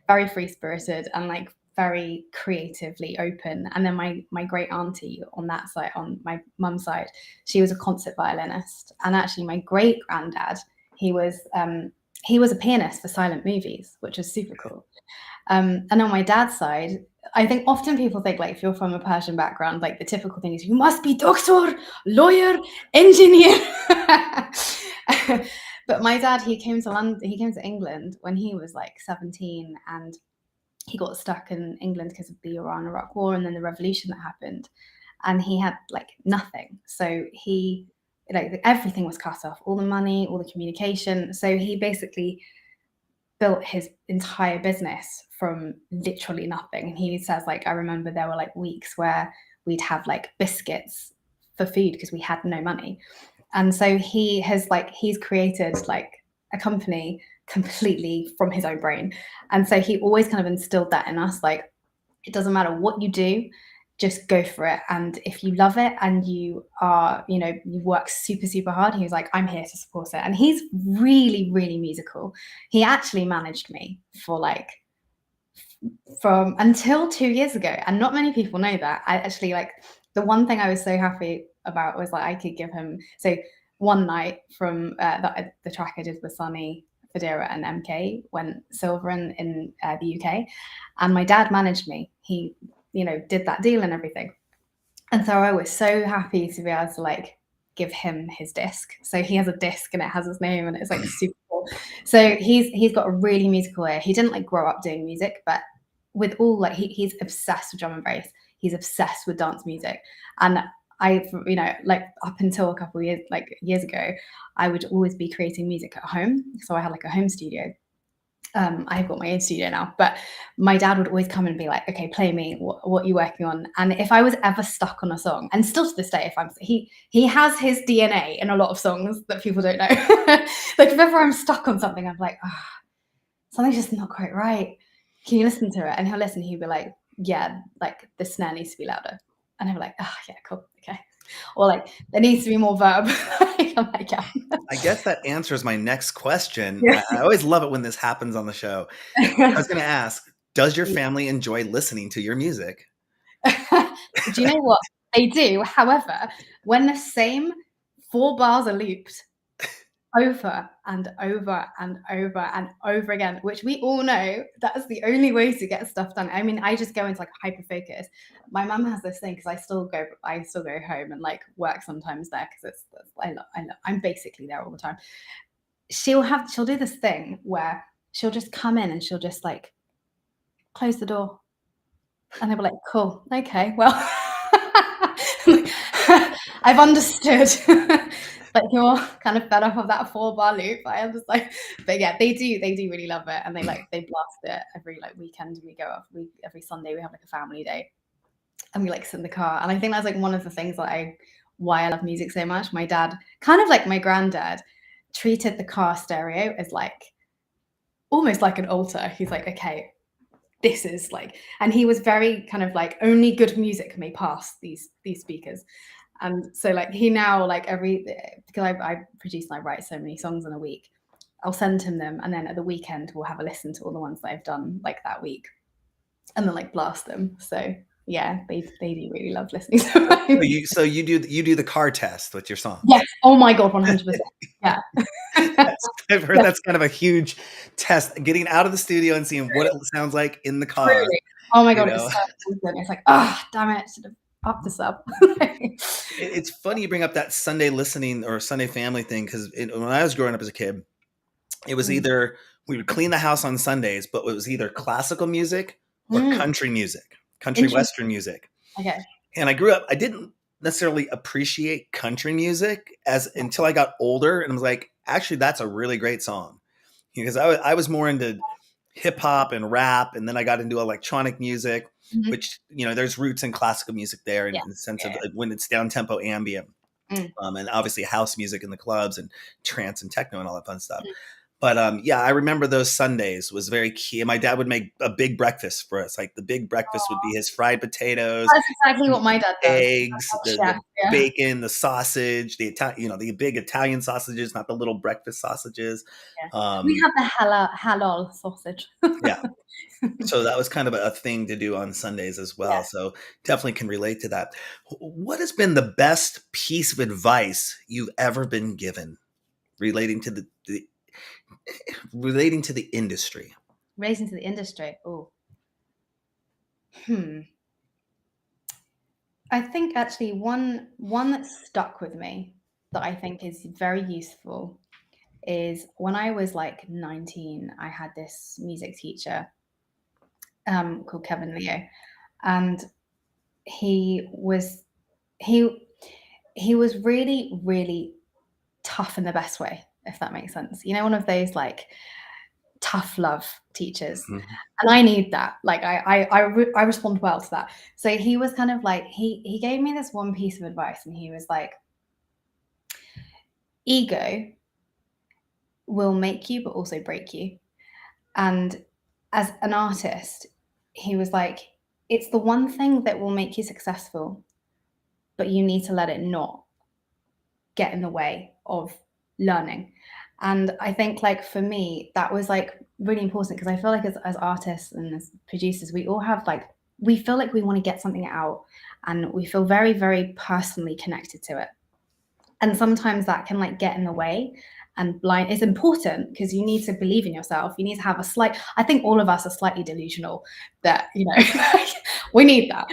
B: very free spirited and very creatively open. And then my great auntie on that side, on my mum's side, she was a concert violinist. And actually my great granddad, he was a pianist for silent movies, which was super cool. And on my dad's side, I think often people think if you're from a Persian background, the typical thing is you must be doctor, lawyer, engineer. But my dad, he came to England when he was 17, and he got stuck in England because of the Iran-Iraq war and then the revolution that happened, and he had nothing. So he everything was cut off, all the money, all the communication. So he basically built his entire business from literally nothing. And he says I remember there were weeks where we'd have biscuits for food because we had no money. And so he's created a company completely from his own brain. And so he always kind of instilled that in us, it doesn't matter what you do, just go for it. And if you love it and you are, you work super, super hard, he was I'm here to support it. And he's really, really musical. He actually managed me for from until 2 years ago. And not many people know that. I actually the one thing I was so happy about was I could give him, so one night from the track I did with Sunny, Federa and MK went silver in the UK, and my dad managed me. He did that deal and everything. And so I was so happy to be able to give him his disc. So he has a disc and it has his name and it's super cool. So he's got a really musical ear. He didn't grow up doing music, but with all he's obsessed with drum and bass. he's obsessed with dance music. And I, you know, like up until a couple of years, like years ago, I would always be creating music at home. So I had like a home studio. I've got my own studio now, but my dad would always come and be like, okay, play me, what are you working on? And if I was ever stuck on a song, and still to this day, he has his DNA in a lot of songs that people don't know. Like if ever I'm stuck on something, I'm like, ah, something's just not quite right. Can you listen to it? And he'll listen, he'll be like, yeah, like the snare needs to be louder. And I'll be like, oh yeah, cool, okay. Or like, there needs to be more verb. I'm like, yeah.
A: I guess that answers my next question.
B: Yeah.
A: I always love it when this happens on the show. I was going to ask, does your family enjoy listening to your music?
B: Do you know what? They do. However, when the same 4 bars are looped over and over and over and over again, which we all know that's the only way to get stuff done. I mean, I just go into like hyper focus. My mum has this thing because I still go home and like work sometimes there because I'm basically there all the time. She'll do this thing where she'll just come in and she'll just like close the door. And they were like, cool, okay, well, I've understood. Like you're kind of fed up of that 4-bar loop. I understand. But yeah, they do really love it. And they blast it every like weekend. We go off every Sunday, we have like a family day. And we like sit in the car. And I think that's like one of the things that why I love music so much. My dad, kind of like my granddad, treated the car stereo as like almost like an altar. He's like, okay, this is like, and he was very kind of like, only good music may pass these speakers. And so like he now like because I produce and I write so many songs in a week, I'll send him them, and then at the weekend we'll have a listen to all the ones that I've done like that week, and then like blast them. So yeah, they do really love listening to
A: them. So you do the car test with your songs?
B: Yes. Oh my god, 100%. Yeah.
A: I've heard that's kind of a huge test, getting out of the studio and seeing what it sounds like in the car.
B: Really? Oh my god, it's so important. It's like, oh damn it, I should have upped this up.
A: It's funny you bring up that Sunday listening or Sunday family thing, because when I was growing up as a kid, it was either we would clean the house on Sundays, but it was either classical music or country music, country western music.
B: Okay.
A: And I grew up, I didn't necessarily appreciate country music until I got older, and I was like, actually, that's a really great song. Because I was more into hip hop and rap, and then I got into electronic music, which, you know, there's roots in classical music there in the sense of when it's down tempo ambient, and obviously house music in the clubs and trance and techno and all that fun stuff. But yeah, I remember those Sundays was very key. And my dad would make a big breakfast for us. Like the big breakfast would be his fried potatoes.
B: That's exactly what my dad does.
A: Eggs, the bacon, the sausage, the big Italian sausages, not the little breakfast sausages.
B: Yeah. We have the halal sausage.
A: Yeah. So that was kind of a thing to do on Sundays as well. Yeah. So definitely can relate to that. What has been the best piece of advice you've ever been given relating to the industry?
B: Relating to the industry. Oh. I think actually one that stuck with me that I think is very useful is when I was like 19, I had this music teacher called Kevin Leo, and he was really, really tough in the best way, if that makes sense. You know, one of those like tough love teachers. And I need that. Like I respond well to that. So he was kind of like, he gave me this one piece of advice, and he was like, ego will make you but also break you. And as an artist, he was like, it's the one thing that will make you successful, but you need to let it not get in the way of learning. And I think like for me, that was like really important, because I feel like as artists and as producers, we all have like, we feel like we want to get something out, and we feel very, very personally connected to it. And sometimes that can like get in the way, and blind is important because you need to believe in yourself. You need to have I think all of us are slightly delusional that, you know, we need that.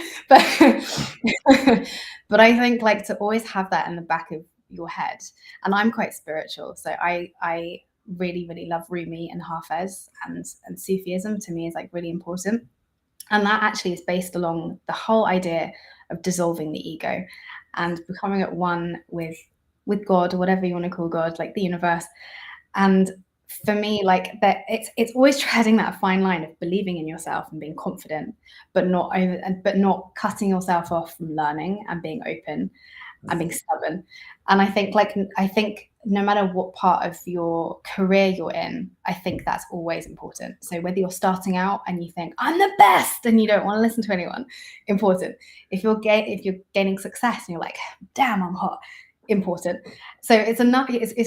B: But I think like to always have that in the back of your head. And I'm quite spiritual, so I really, really love Rumi and Hafez, and Sufism to me is like really important. And that actually is based along the whole idea of dissolving the ego and becoming at one with God, or whatever you want to call God, like the universe. And for me, like that, it's always treading that fine line of believing in yourself and being confident, but not cutting yourself off from learning and being open and being stubborn. And I think no matter what part of your career you're in, I think that's always important. So whether you're starting out and you think I'm the best and you don't want to listen to anyone, important. If you're gaining success and you're like, damn, I'm hot, important. So it's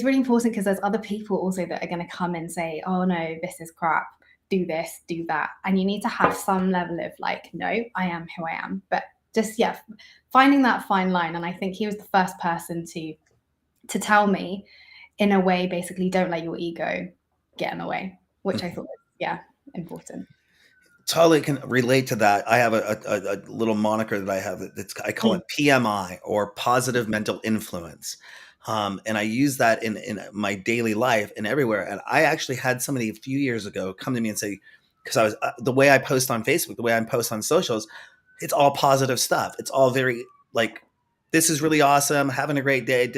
B: really important, because there's other people also that are going to come and say, oh no, this is crap, do this, do that. And you need to have some level of like, no, I am who I am. But just, yeah, finding that fine line. And I think he was the first person to tell me, in a way, basically, don't let your ego get in the way, which I thought was, yeah, important.
A: Totally can relate to that. I have a little moniker that I have. I call it PMI, or positive mental influence. And I use that in my daily life and everywhere. And I actually had somebody a few years ago come to me and say, because I was the way I post on Facebook, the way I post on socials, it's all positive stuff. It's all very like, this is really awesome, having a great day.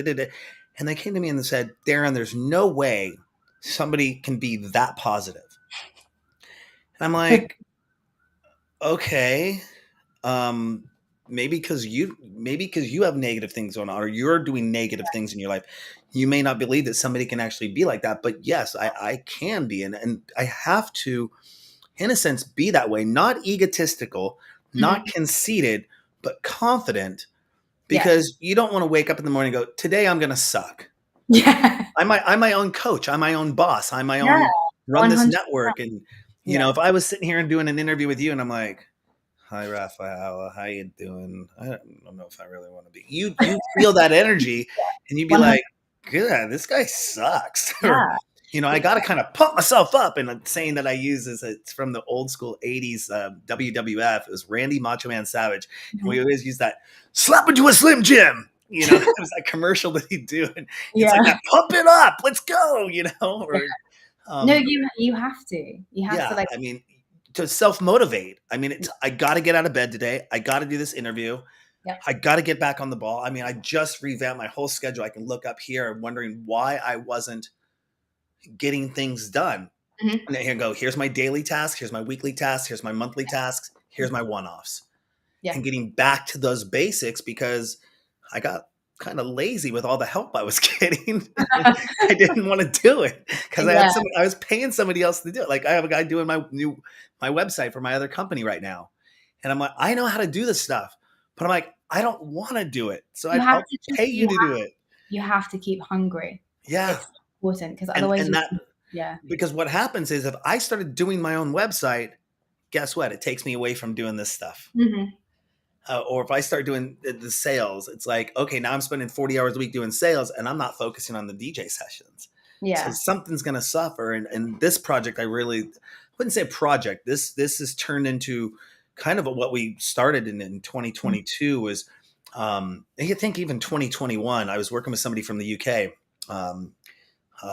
A: And they came to me and they said, Darren, there's no way somebody can be that positive. And I'm like, okay, maybe because you have negative things going on, or you're doing negative things in your life. You may not believe that somebody can actually be like that, but yes, I can be, and I have to, in a sense, be that way. Not egotistical, not conceited, but confident. Because you don't want to wake up in the morning and go, today I'm going to suck.
B: Yeah.
A: I'm my own coach. I'm my own boss. I'm my
B: Yeah,
A: own run this
B: 100%.
A: network. And you know, if I was sitting here and doing an interview with you, and I'm like, "Hi, Raphaella, how you doing? I don't know if I really want to be." You feel that energy, and you'd be
B: 100%.
A: like, "Good, this guy sucks." Or,
B: Yeah.
A: you know, I got to kind of pump myself up. And a saying that I use is, it's from the old school '80s WWF. It was Randy Macho Man Savage, and we always use that, slap into a Slim Jim. You know, it was that commercial that he'd do, and it's like that, pump it up, let's go. You know, or
B: No, you have to. You have to,
A: yeah,
B: like,
A: I mean, to self motivate. I mean, I got to get out of bed today. I got to do this interview.
B: yeah.
A: I got to get back on the ball. I mean, I just revamped my whole schedule. I can look up here and wondering why I wasn't getting things done.
B: Mhm.
A: And then here I go. Here's my daily task. Here's my weekly tasks. Here's my monthly tasks. Here's my one-offs.
B: Yeah.
A: And getting back to those basics, because I got kind of lazy with all the help I was getting. I didn't want to do it because
B: Yeah.
A: I was paying somebody else to do it. Like, I have a guy doing my website for my other company right now. And I'm like, I know how to do this stuff, but I'm like, I don't want to do it. So
B: You have
A: I'll
B: to
A: pay you to do it.
B: you have to keep hungry.
A: Yeah.
B: It's important, because otherwise
A: And that,
B: yeah.
A: because what happens is, if I started doing my own website, guess what? It takes me away from doing this stuff.
B: Mhm.
A: Or if I start doing the sales, it's like, okay, now I'm spending 40 hours a week doing sales, and I'm not focusing on the DJ sessions. So
B: Yeah.
A: something's going to suffer. And this project, I wouldn't say project. This has turned into kind of what we started in 2022 was, I think even 2021, I was working with somebody from the UK,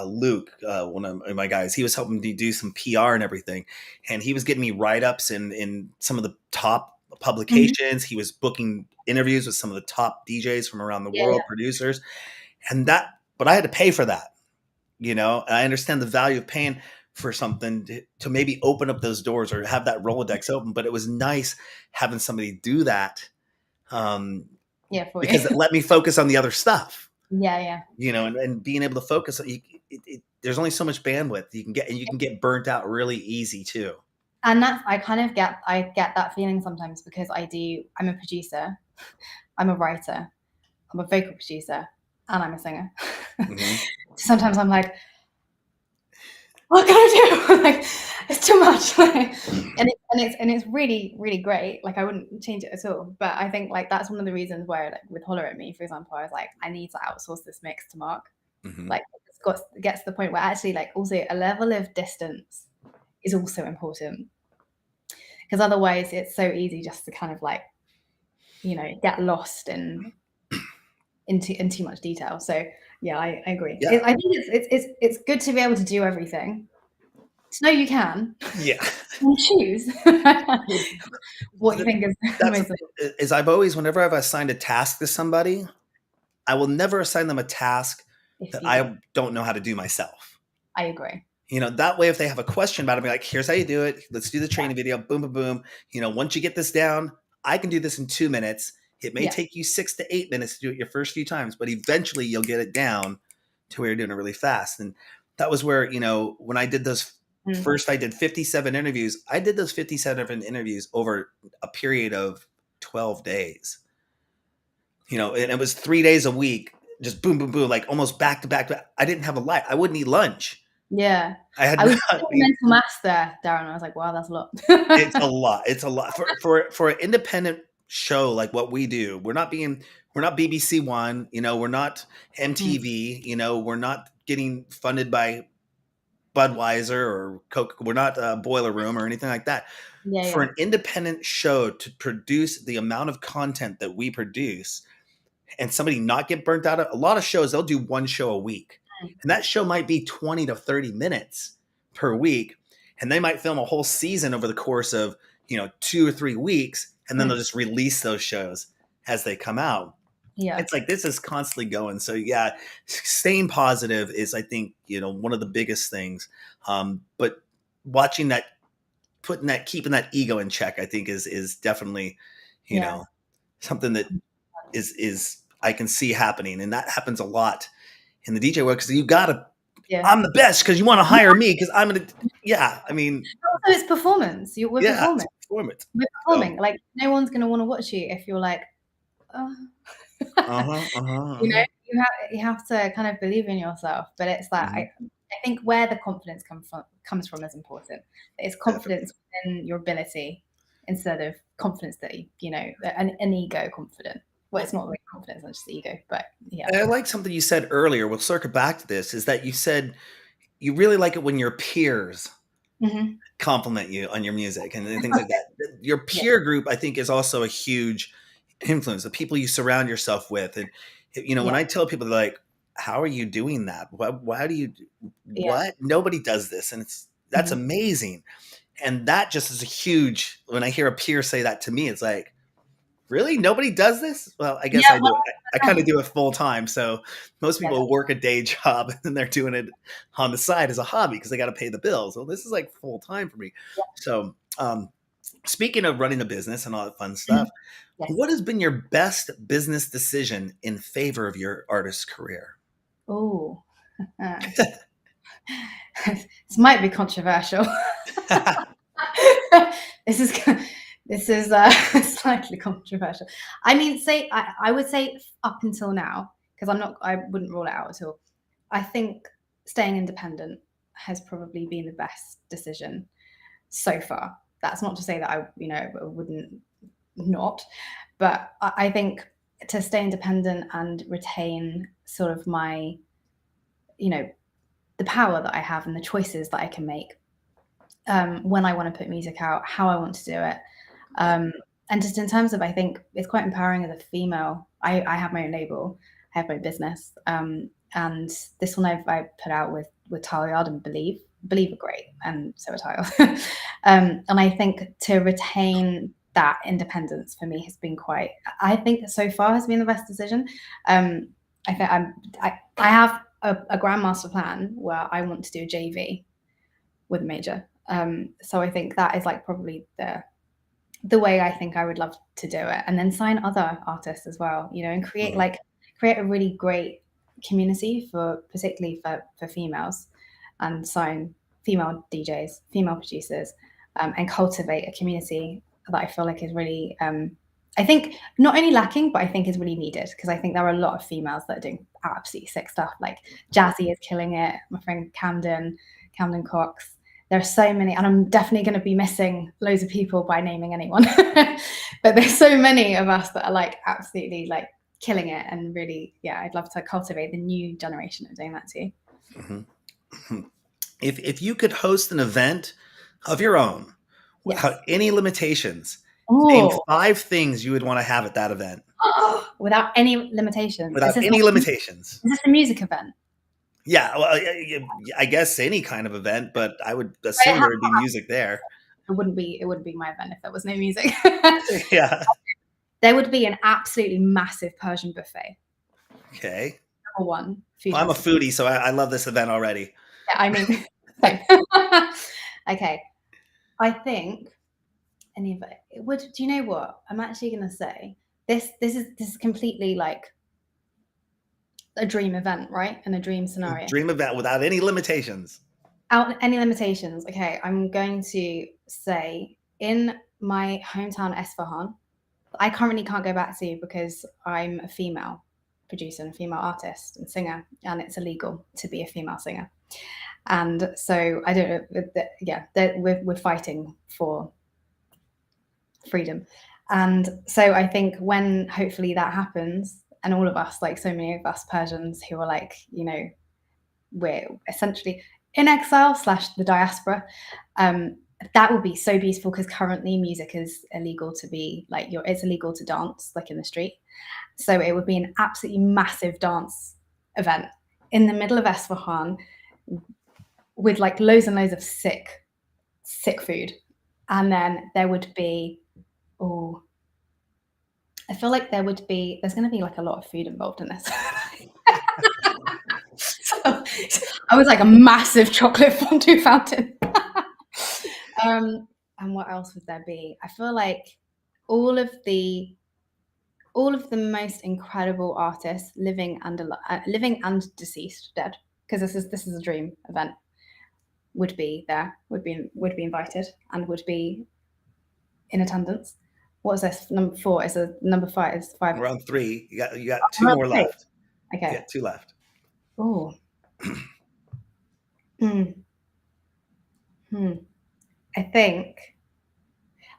A: Luke, one of my guys. He was helping me do some PR and everything. And he was getting me write-ups in some of the top publications. He was booking interviews with some of the top DJs from around the world, producers. But I had to pay for that. You know, and I understand the value of paying for something to maybe open up those doors or have that Rolodex open. But it was nice having somebody do that, because it let me focus on the other stuff.
B: Yeah.
A: You know, and being able to focus, there's only so much bandwidth you can get, and you can get burnt out really easy too.
B: And that's, I get that feeling sometimes, because I'm a producer, I'm a writer, I'm a vocal producer, and I'm a singer.
A: Mm-hmm.
B: Sometimes I'm like, what can I do? Like, it's too much. and it's really, really great. Like, I wouldn't change it at all. But I think, like, that's one of the reasons why, like, with Holler at Me, for example, I was like, I need to outsource this mix to Mark.
A: Mm-hmm.
B: Like, it gets to the point where actually, like, also a level of distance is also important, because otherwise it's so easy just to kind of, like, you know, get lost in too much detail. So yeah, I agree.
A: Yeah.
B: I think it's good to be able to do everything, No, you can.
A: Yeah.
B: You choose
A: Well,
B: what you think is
A: that's the
B: most.
A: thing, is I've always, whenever I've assigned a task to somebody, I will never assign them a task
B: If
A: that
B: you don't,
A: I don't know how to do myself.
B: I agree.
A: That way, if they have a question about it, I'll be like, here's how you do it. Let's do the
B: Yeah,
A: training video. Boom, boom, boom. Once you get this down, I can do this in 2 minutes. It may
B: yeah,
A: take you 6 to 8 minutes to do it your first few times, but eventually you'll get it down to where you're doing it really fast. And that was where, when I did those
B: mm,
A: first, I did 57 interviews. I did those 57 interviews over a period of 12 days, and it was 3 days a week, just boom, boom, boom, like almost back to back. I didn't have a life. I wouldn't eat lunch.
B: yeah.
A: I had
B: I was
A: not
B: doing
A: eaten.
B: mental maths there, Darren. I was like, wow, that's a lot.
A: It's a lot. It's a lot for an independent show like what we do. We're not BBC One. We're not
B: Mm,
A: MTV. We're not getting funded by Budweiser or Coke. We're not Boiler Room or anything like that.
B: yeah,
A: For
B: yeah.
A: an independent show to produce the amount of content that we produce, and somebody not get burnt out, a lot of shows, they'll do one show a week,
B: Mm,
A: and that show might be 20 to 30 minutes per week, and they might film a whole season over the course of 2 or 3 weeks, and then they'll
B: mm,
A: just release those shows as they come out.
B: yeah,
A: It's like this is constantly going. So yeah, staying positive is, I think, one of the biggest things. But watching that, keeping that ego in check, I think is definitely, you
B: yeah,
A: know something that is I can see happening, and that happens a lot in the DJ world, because you gotta,
B: yeah.
A: I'm the best because you want to hire me because I'm gonna, yeah. I mean,
B: Also, it's performance. We're
A: yeah, it's
B: performing.
A: performance.
B: We're
A: So,
B: performing. Like, no one's gonna want to watch you if you're like, oh.
A: uh-huh.
B: You have to kind of believe in yourself. But it's that
A: Hmm.
B: I think where the confidence comes from is important. It's confidence
A: Definitely.
B: in your ability instead of confidence that an ego confident. Well, it's
A: Well,
B: not really confidence, it's just ego. But yeah.
A: I like something you said earlier. We'll circle back to this. Is that you said you really like it when your peers
B: Hmm.
A: compliment you on your music and things like that. Your
B: Yeah.
A: peer group, I think, is also a huge influence. The people you surround yourself with, and when
B: Yeah.
A: I tell people, they're like, "How are you doing that? Why do you?
B: Yeah.
A: What? Nobody does this, and that's
B: Hmm.
A: amazing." And that just is a huge. When I hear a peer say that to me, it's like, really, nobody does this? Well, I guess
B: Yeah.
A: I do it. I kind of
B: 100%.
A: do it full time. So most
B: Yeah.
A: people work a day job and then they're doing it on the side as a hobby because they got to pay the bills. Well, this is like full time for me. So, speaking of running a business and all that fun stuff,
B: Mhm. Yes.
A: what has been your best business decision in favor of your artist career?
B: Oh. This might be controversial. This is this is slightly controversial. I mean, I would say up until now, because I wouldn't rule it out at all. I think staying independent has probably been the best decision so far. That's not to say that I wouldn't not, but I think to stay independent and retain sort of my, you know, the power that I have and the choices that I can make when I want to put music out, how I want to do it. Um, and just in terms of, I think it's quite empowering as a female. I have my own label, I have my own business, and this one I put out with Talyard and Believe are great, and so are Tile. And I think to retain that independence for me has been quite. I think so far has been the best decision. I think I have a grandmaster plan where I want to do a JV with a major. So I think that is like probably the way I think I would love to do it, and then sign other artists as well, and
A: Mhm.
B: create a really great community for particularly for females, and sign female DJs, female producers, and cultivate a community that I feel like is really I think not only lacking, but I think is really needed, because I think there are a lot of females that are doing absolutely sick stuff. Like Jazzy is killing it. My friend Camden Cox. There are so many, and I'm definitely going to be missing loads of people by naming anyone. But there's so many of us that are like absolutely like killing it, and really, yeah, I'd love to cultivate the new generation of doing that too.
A: Mhm. If you could host an event of your own
B: Yes.
A: without any limitations, name
B: Oh,
A: 5 things you would want to have at that event
B: without any limitations.
A: without any limitations.
B: Is this a music event?
A: Yeah, well, I guess any kind of event, but I would
B: But
A: assume there would be music there.
B: it wouldn't be my event if there was no music.
A: Yeah.
B: There would be an absolutely massive Persian buffet.
A: Okay.
B: Number one, food
A: Well, I'm a
B: recipe.
A: foodie, so I love this event already.
B: Yeah, I mean, same. Okay, I think any of it would. Do you know what? I'm actually going to say this. This is completely like a dream event, right? And a dream scenario.
A: Dream event without any limitations.
B: Out any limitations? Okay, I'm going to say in my hometown Esfahan. I currently can't go back to because I'm a female producer and a female artist and singer, and it's illegal to be a female singer. And so I don't know. Yeah, we're fighting for freedom, and so I think when hopefully that happens, and all of us, like so many of us Persians who are like, we're essentially in exile / the diaspora. That would be so beautiful because currently music is illegal to be like it's illegal to dance like in the street. So it would be an absolutely massive dance event in the middle of Esfahan with like loads and loads of sick food. And then there would be, oh, I feel like there's going to be like a lot of food involved in this. So, I was like a massive chocolate fondue fountain. And what else would there be? I feel like all of the most incredible artists, living and deceased, dead, because this is a dream event, would be there, would be invited, and would be in attendance. What is this? Number 4 is a number 5 is 5.
A: We're on 3. You got 2 more left.
B: Okay.
A: You got 2 left.
B: Oh. I think.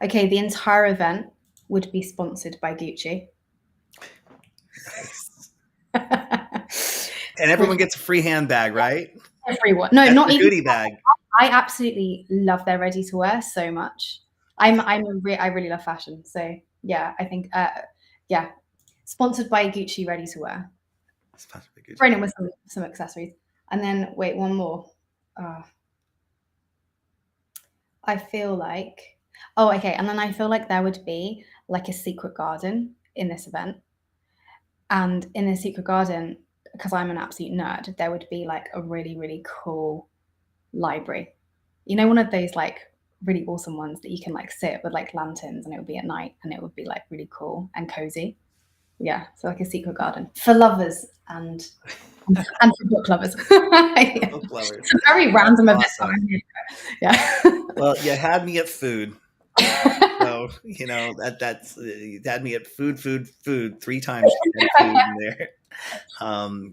B: Okay, the entire event would be sponsored by Gucci.
A: And everyone gets a free handbag, right?
B: Everyone. No,
A: That's
B: not
A: the
B: even
A: goodie bag.
B: I absolutely love their ready to wear so much. I really love fashion. So yeah, I think sponsored by Gucci ready to wear. Thrown in with some accessories. And then wait, one more. I feel like and then I feel like there would be like a secret garden in this event. And in the secret garden, because I'm an absolute nerd, there would be like a really, really cool library. One of those like really awesome ones that you can like sit with like lanterns, and it would be at night, and it would be like really cool and cozy. Yeah, so like a secret garden for lovers and for book lovers. Yeah.
A: Book lovers.
B: It's a very random event.
A: Awesome.
B: Yeah.
A: Well, you had me at food. So that's you had me at food 3 times food in there.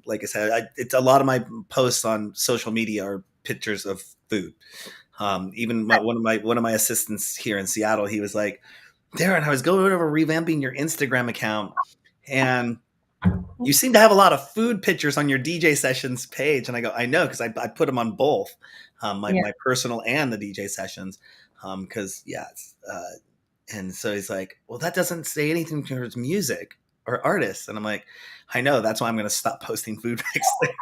A: Like I said, it's a lot of my posts on social media are pictures of food. Even one of my assistants here in Seattle, he was like, Darren, I was going over revamping your Instagram account, and you seem to have a lot of food pictures on your DJ sessions page. And I go, I know, because I put them on both, my personal and the DJ sessions, because and so he's like, well, that doesn't say anything towards music or artists. And I'm like, I know, that's why I'm going to stop posting food pics there.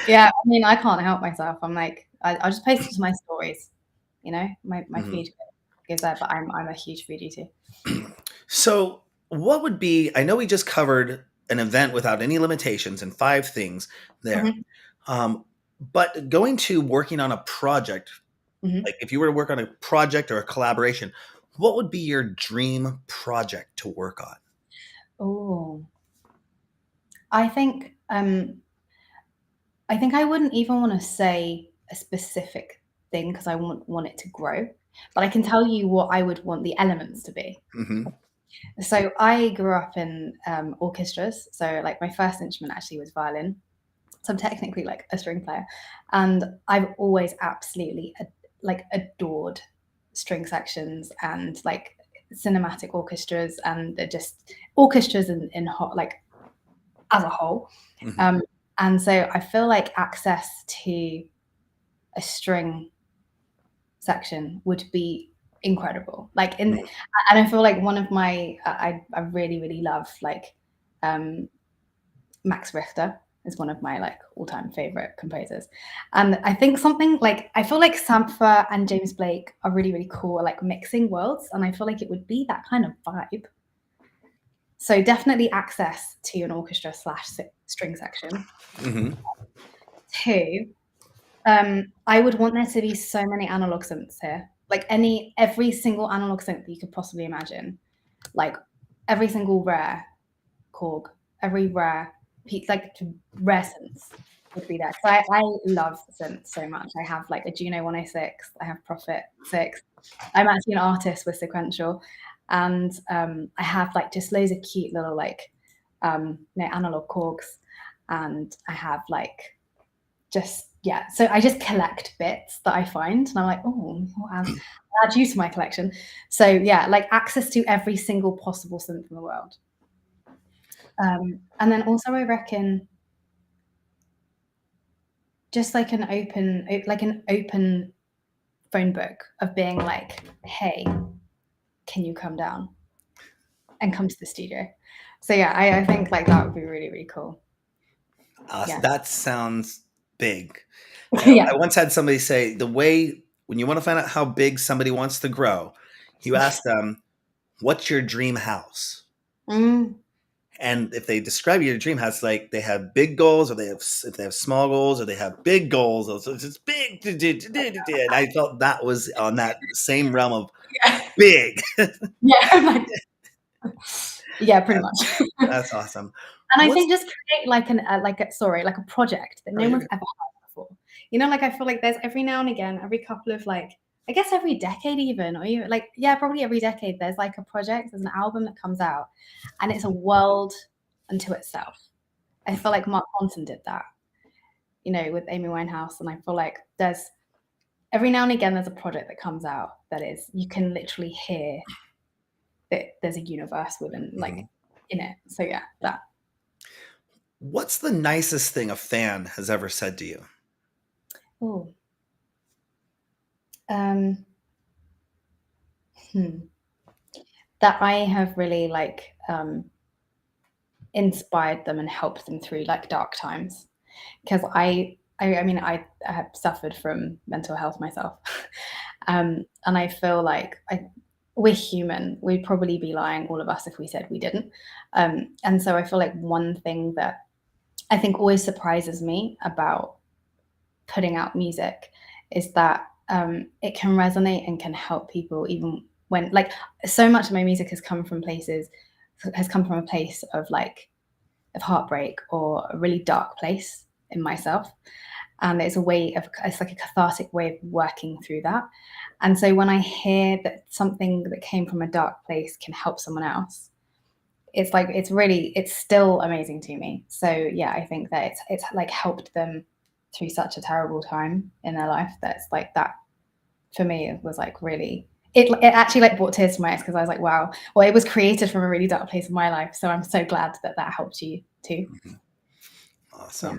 B: Yeah, I mean, I can't help myself. I'm like, I'll just post it to my stories. My feed goes there, but I'm a huge foodie too.
A: So what would be, I know we just covered an event without any limitations and 5 things there. But going to working on a project, like if you were to work on a project or a collaboration, what would be your dream project to work on?
B: Oh, I think I wouldn't even want to say a specific thing because I want it to grow, but I can tell you what I would want the elements to be. So I grew up in orchestras. So like my first instrument actually was violin. So I'm technically like a string player, and I've always absolutely adored string sections and like cinematic orchestras, and just orchestras in hot, like as a whole. And so I feel like access to a string section would be incredible. Like and I feel like one of my I really, really love like Max Richter. is one of my like all-time favorite composers. And I think something like, I feel like Sampha and James Blake are really, really cool at like mixing worlds. And I feel like it would be that kind of vibe. So definitely access to an orchestra / string section.
A: Mm-hmm.
B: 2, I would want there to be so many analog synths here. Like every single analog synth that you could possibly imagine. Like every single rare Korg, every rare synths would be there. So I love synths so much. I have like a Juno 106, I have Prophet 6. I'm actually an artist with sequential, and I have like just loads of cute little like analog Korgs, and I have like so I just collect bits that I find, and I'm like, oh, I'll add you to my collection. So yeah, like access to every single possible synth in the world. And then also I reckon just like an open phone book of being like, hey, can you come down and come to the studio? So yeah, I think like that would be really, really cool.
A: Awesome.
B: Yeah.
A: That sounds big.
B: Yeah.
A: I once had somebody say when you want to find out how big somebody wants to grow, you ask them, what's your dream house?
B: Mm.
A: And if they describe your dream house, like they have big goals, or if they have small goals, or they have big goals, or so it's big. And I felt that was on that same realm of big.
B: Yeah. Yeah, pretty much.
A: That's awesome.
B: And I think just create like a project that no one's ever heard before. You know, like I feel like there's every now and again, every couple of like, I guess every decade even, or even like, yeah, probably every decade, there's like a project, there's an album that comes out, and it's a world unto itself. I feel like Mark Ronson did that, you know, with Amy Winehouse, and I feel like there's every now and again there's a project that comes out that is, you can literally hear that there's a universe within like in it. So yeah, that.
A: What's the nicest thing a fan has ever said to you?
B: Oh. That I have really like inspired them and helped them through like dark times, because I mean I have suffered from mental health myself, and I feel like we're human. We'd probably be lying, all of us, if we said we didn't. And so I feel like one thing that I think always surprises me about putting out music is that it can resonate and can help people, even when like so much of my music has come from a place of like of heartbreak or a really dark place in myself, and it's like a cathartic way of working through that. And so when I hear that something that came from a dark place can help someone else, it's like it's still amazing to me. So yeah, I think that it's like helped them through such a terrible time in their life. That's like that for me, it was like really it actually like brought tears to my eyes, because I was like, wow, well, it was created from a really dark place in my life, so I'm so glad that helped you too.
A: Awesome.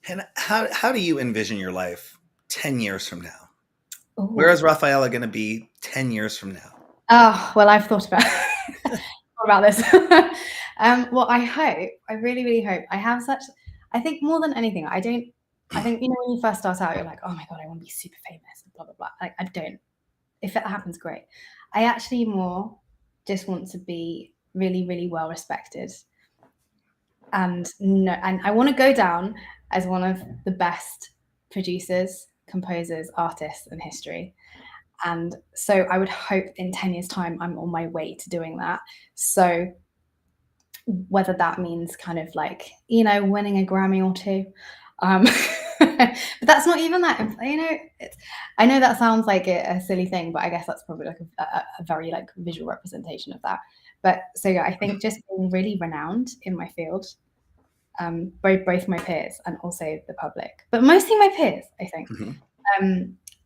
A: Yeah. And how do you envision your life 10 years from now?
B: Ooh.
A: Where is Raphaella going to be 10 years from now?
B: Oh, well, I've thought about this. Well, I really, really hope I think more than anything, I think, you know, when you first start out, you're like, oh my God, I want to be super famous and blah, blah, blah. Like, I don't. If it happens, great. I actually more just want to be really, really well respected. And I want to go down as one of the best producers, composers, artists in history. And so I would hope in 10 years' time, I'm on my way to doing that. So whether that means kind of like, you know, winning a Grammy or two. But that's not even that, you know, I know that sounds like a silly thing, but I guess that's probably like a very like visual representation of that. But so yeah, I think just being really renowned in my field, both my peers and also the public, but mostly my peers, I think.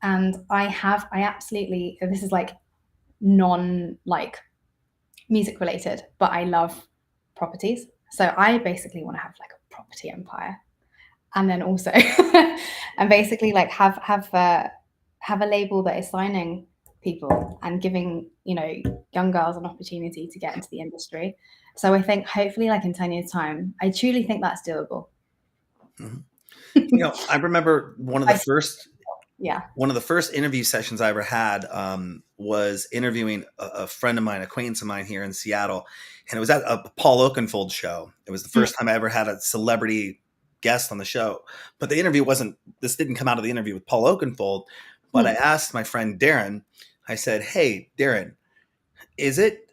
B: And I absolutely, this is like non like music related, but I love properties. So I basically want to have like a property empire, and then also and basically like have a label that is signing people and giving, you know, young girls an opportunity to get into the industry. So I think hopefully like in 10 years time, I truly think that's doable.
A: Mhm. I remember
B: I yeah.
A: one of the first interview sessions I ever had was interviewing a friend of mine, acquaintance of mine here in Seattle, and it was at a Paul Oakenfold show. It was the
B: Mm,
A: first time I ever had a celebrity guest on the show. But the interview wasn't. This didn't come out of the interview with Paul Oakenfold. But I
B: mm,
A: asked my friend Darren. I said, "Hey, Darren, is it?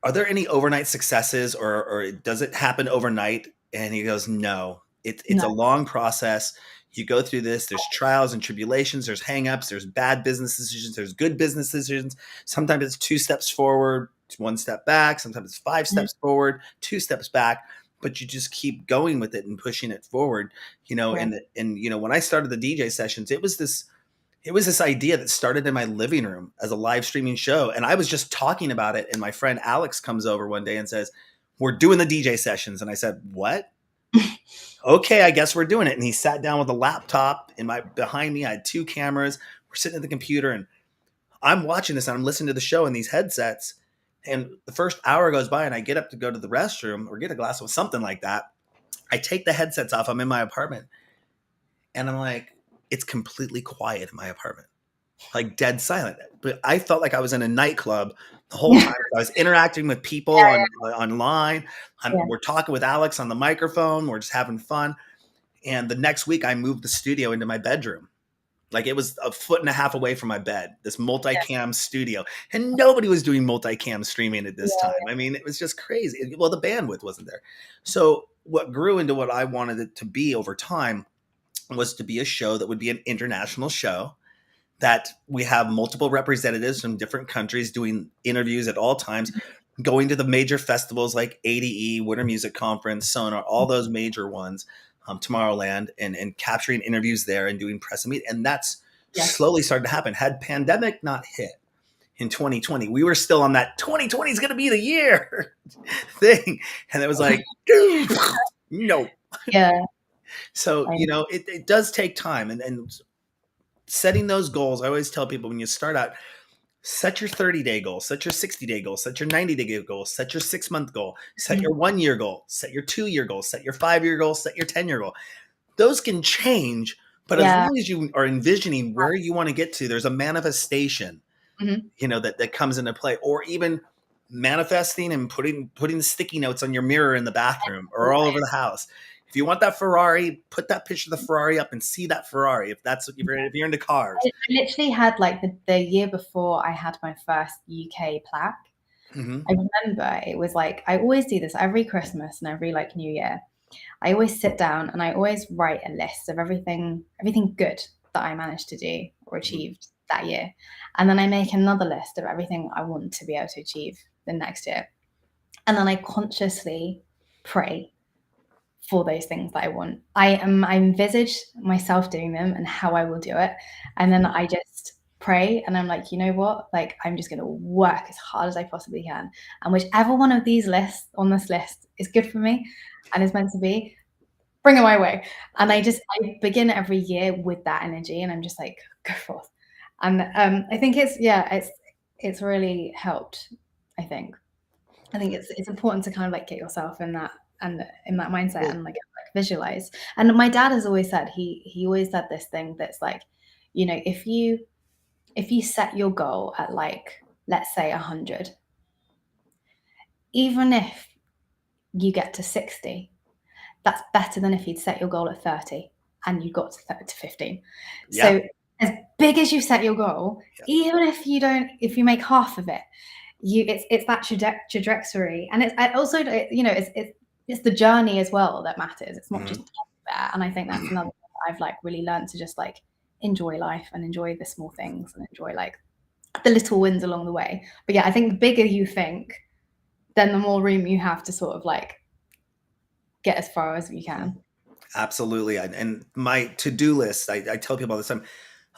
A: Are there any overnight successes, or does it happen overnight?" And he goes, "No. It's
B: no.
A: a long process. You go through this. There's trials and tribulations. There's hangups. There's bad business decisions. There's good business decisions. Sometimes it's 2 steps forward, 1 step back. Sometimes it's five
B: Mhm.
A: steps forward, 2 steps back. But you just keep going with it and pushing it forward.
B: Yeah.
A: And when I started the DJ sessions, it was this idea that started in my living room as a live streaming show. And I was just talking about it. And my friend Alex comes over one day and says, "We're doing the DJ sessions." And I said, "What?" "Okay, I guess we're doing it." And he sat down with a laptop behind me. I had 2 cameras. We're sitting at the computer and I'm watching this and I'm listening to the show in these headsets. And the first hour goes by and I get up to go to the restroom or get a glass of something like that. I take the headsets off. I'm in my apartment and I'm like, it's completely quiet in my apartment, like dead silent. But I felt like I was in a nightclub the whole
B: Yeah.
A: time. I was interacting with people
B: Yeah.
A: online.
B: Yeah.
A: We're talking with Alex on the microphone. We're just having fun. And the next week, I moved the studio into my bedroom. Like it was a foot and a half away from my bed, this
B: Yeah.
A: multicam studio. And nobody was doing multicam streaming at this time.
B: Yeah.
A: I mean, it was just crazy. Well, the bandwidth wasn't there. So, what grew into what I wanted it to be over time was to be a show that would be an international show, that we have multiple representatives from different countries doing interviews at all times, going to the major festivals like ADE, Winter Music Conference, Sonar, all those major ones, Tomorrowland, and capturing interviews there and doing press and meet. And that's
B: Yeah.
A: slowly started to happen. Had pandemic not hit in 2020, we were still on that 2020 is going to be the year thing. And it was like, dude, no.
B: Yeah.
A: So,
B: I
A: it does take time. And setting those goals, I always tell people when you start out, set your 30-day goal, set your 60-day goal, set your 90-day goal, set your 6-month goal, set
B: Mhm.
A: your 1-year goal, set your 2-year goal, set your 5-year goal, set your 10-year goal. Those can change, but as
B: Yeah.
A: long as you are envisioning where you want to get to, there's a manifestation,
B: Mhm.
A: that comes into play, or even manifesting and putting sticky notes on your mirror in the bathroom or all over the house. If you want that Ferrari, put that picture of the Ferrari up and see that Ferrari. If you're into cars.
B: I literally had like the year before I had my first UK plaque.
A: Hmm.
B: I remember it was like I always do this every Christmas and every like New Year. I always sit down and I always write a list of everything good that I managed to do or
A: Hmm.
B: achieved that year. And then I make another list of everything I want to be able to achieve the next year. And then I consciously pray for those things that I want. I envisage myself doing them and how I will do it. And then I just pray and I'm like, you know what? Like I'm just gonna work as hard as I possibly can. And whichever one of these lists on this list is good for me and is meant to be, bring it my way. And
A: Yeah.
B: I begin every year with that energy and I'm just like, go forth. And I think it's really helped, I think. I think it's important to kind of like get yourself in that and in that mindset
A: Well,
B: and like visualize. And my dad has always said he always said this thing that's like, if you set your goal at like let's say 100, even if you get to 60, that's better than if you'd set your goal at 30 and you got to 15.
A: yeah.
B: So as big as you set your goal,
A: Yeah.
B: even if you make half of it, it's that trajectory, and it's also it's the journey as well that matters. It's not just
A: Mhm.
B: there, and I think that's another thing that I've like really learned to just like enjoy life and enjoy the small things and enjoy like the little wins along the way. But yeah, I think the bigger you think, then the more room you have to sort of like get as far as you
A: Mhm.
B: can.
A: Absolutely. And my to-do list, I tell people all the time,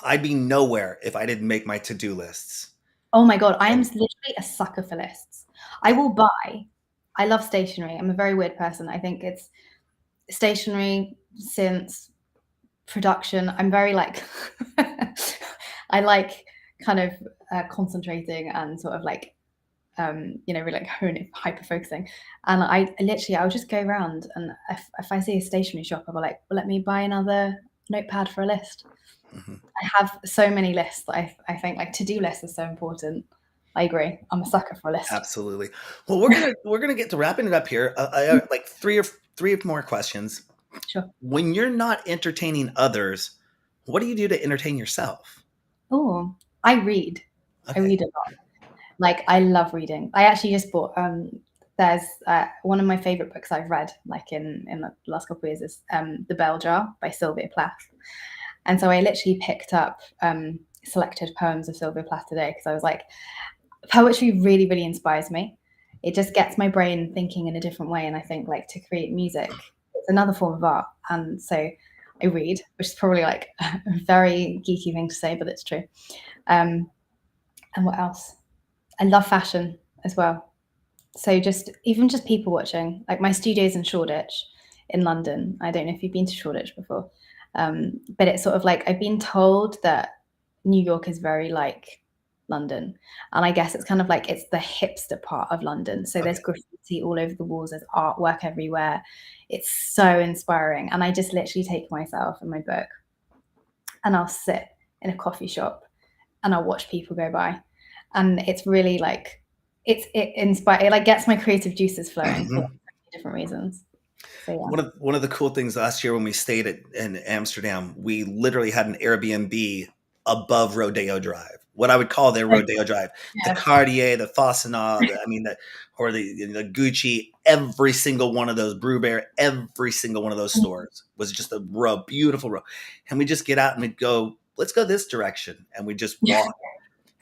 A: I'd be nowhere if I didn't make my to-do lists.
B: Oh my God, I am
A: And
B: literally a sucker for lists. I
A: yeah.
B: will buy. I love stationery. I'm a very weird person. I think it's stationery since production. I'm very like I like kind of concentrating and sort of like really like hyper focusing. And I literally, I'll just go around, and if I see a stationery shop, I'll be like, well, let me buy another notepad for a list.
A: Mhm.
B: I have so many lists that I think like to-do lists is so important. I agree. I'm a sucker for a list.
A: Absolutely. Well, we're gonna get to wrapping it up here. I have like three or more questions.
B: Sure.
A: When you're not entertaining others, what do you do to entertain yourself?
B: Oh, I read. I
A: Okay.
B: read a lot. Like, I love reading. I actually just bought there's one of my favorite books I've read like in the last couple of years is The Bell Jar by Sylvia Plath. And so I literally picked up selected poems of Sylvia Plath today because I was like, poetry really, really inspires me. It just gets my brain thinking in a different way. And I think like to create music, it's another form of art. And so I read, which is probably like a very geeky thing to say, but it's true. And what else? I love fashion as well. So just people watching. Like my studio's in Shoreditch in London. I don't know if you've been to Shoreditch before. But it's sort of like I've been told that New York is very like London. And I guess it's kind of like it's the hipster part of London. So there's
A: Okay.
B: graffiti all over the walls, there's artwork everywhere. It's so inspiring. And I just literally take myself and my book and I'll sit in a coffee shop and I'll watch people go by. And it's really like it like gets my creative juices flowing for different reasons. So yeah.
A: One of the cool things last year when we stayed in Amsterdam, we literally had an Airbnb above Rodeo Drive. What I would call their Rodeo Drive, the
B: Yeah.
A: Cartier, the Fossil, or the Gucci. Every single one of those Brubear, every single one of those stores was just a row, beautiful row. And we just get out and we'd go, let's go this direction, and we just walk.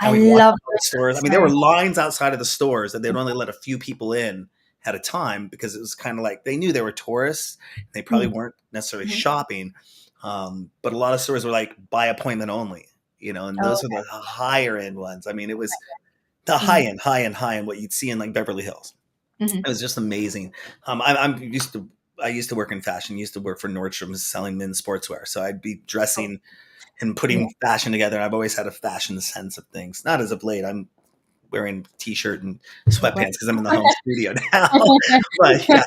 A: And
B: I
A: we'd walk
B: love
A: all the stores. I mean, there
B: so
A: were lines outside of the stores that they'd only let a few people in at a time because it was kind of like they knew they were tourists. They probably weren't necessarily shopping. But a lot of stores were like by appointment only, and
B: Oh,
A: those were the higher end ones. I mean, it was the
B: mhm,
A: high end, what you'd see in like Beverly Hills. It
B: mhm.
A: was just amazing. I used to work in fashion, used to work for Nordstrom's selling men's sportswear. So I'd be
B: Oh,
A: dressing and
B: yeah.
A: putting fashion together. I've always had a fashion sense of things. Not as of late. I'm wearing t-shirt and sweatpants because I'm in the home studio now. But yeah,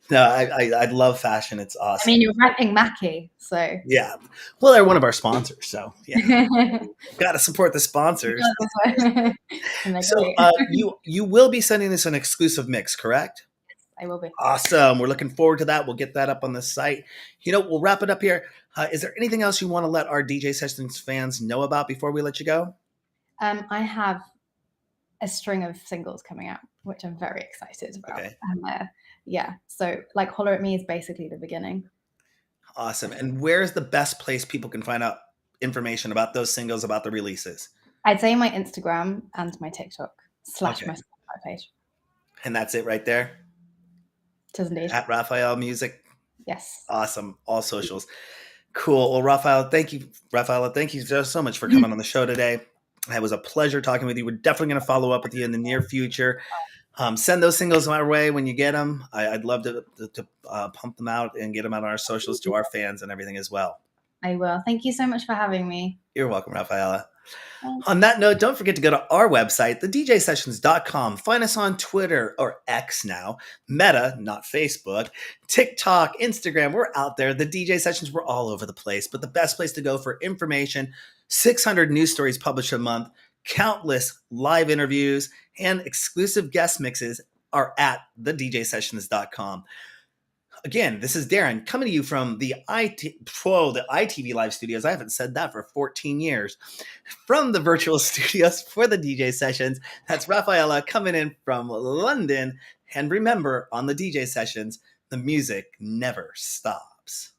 A: no, I love fashion. It's
B: I
A: awesome.
B: mean, you're rapping Mackie, so
A: Yeah. Well, they're one of our sponsors, so yeah, got to support the sponsors.
B: and they're
A: So
B: great.
A: you will be sending us an exclusive mix, correct?
B: I will be.
A: Awesome. We're looking forward to that. We'll get that up on the site. We'll wrap it up here. Is there anything else you want to let our DJ Sessions fans know about before we let you go?
B: I have a string of singles coming out, which I'm very excited about.
A: Okay.
B: Yeah, so like Holler at Me is basically the beginning.
A: Awesome. And where's the best place people can find out information about those singles, about the releases?
B: I'd say my Instagram and my TikTok / my
A: Okay.
B: Spotify page.
A: And that's it right there
B: It is indeed.
A: at Raphael Music.
B: Yes.
A: Awesome. All socials. Cool. Well, Raphaela, thank you so much for coming on the show today. It was a pleasure talking with you. We're definitely going to follow up with you in the near future. Send those singles my way when you get them. I'd love to pump them out and get them out on our socials to our fans and everything as well.
B: I will. Thank you so much for having me.
A: You're welcome, Raphaela.
B: Thanks.
A: On that note, don't forget to go to our website, thedjsessions.com. Find us on Twitter, or X now, Meta, not Facebook, TikTok, Instagram. We're out there. The DJ Sessions, we're all over the place. But the best place to go for information, 600 news stories published a month, countless live interviews, and exclusive guest mixes are at thedjsessions.com. Again, this is Darren coming to you from the ITV Live studios. I haven't said that for 14 years. From the virtual studios for the DJ Sessions, that's Raphaella coming in from London. And remember, on the DJ Sessions, the music never stops.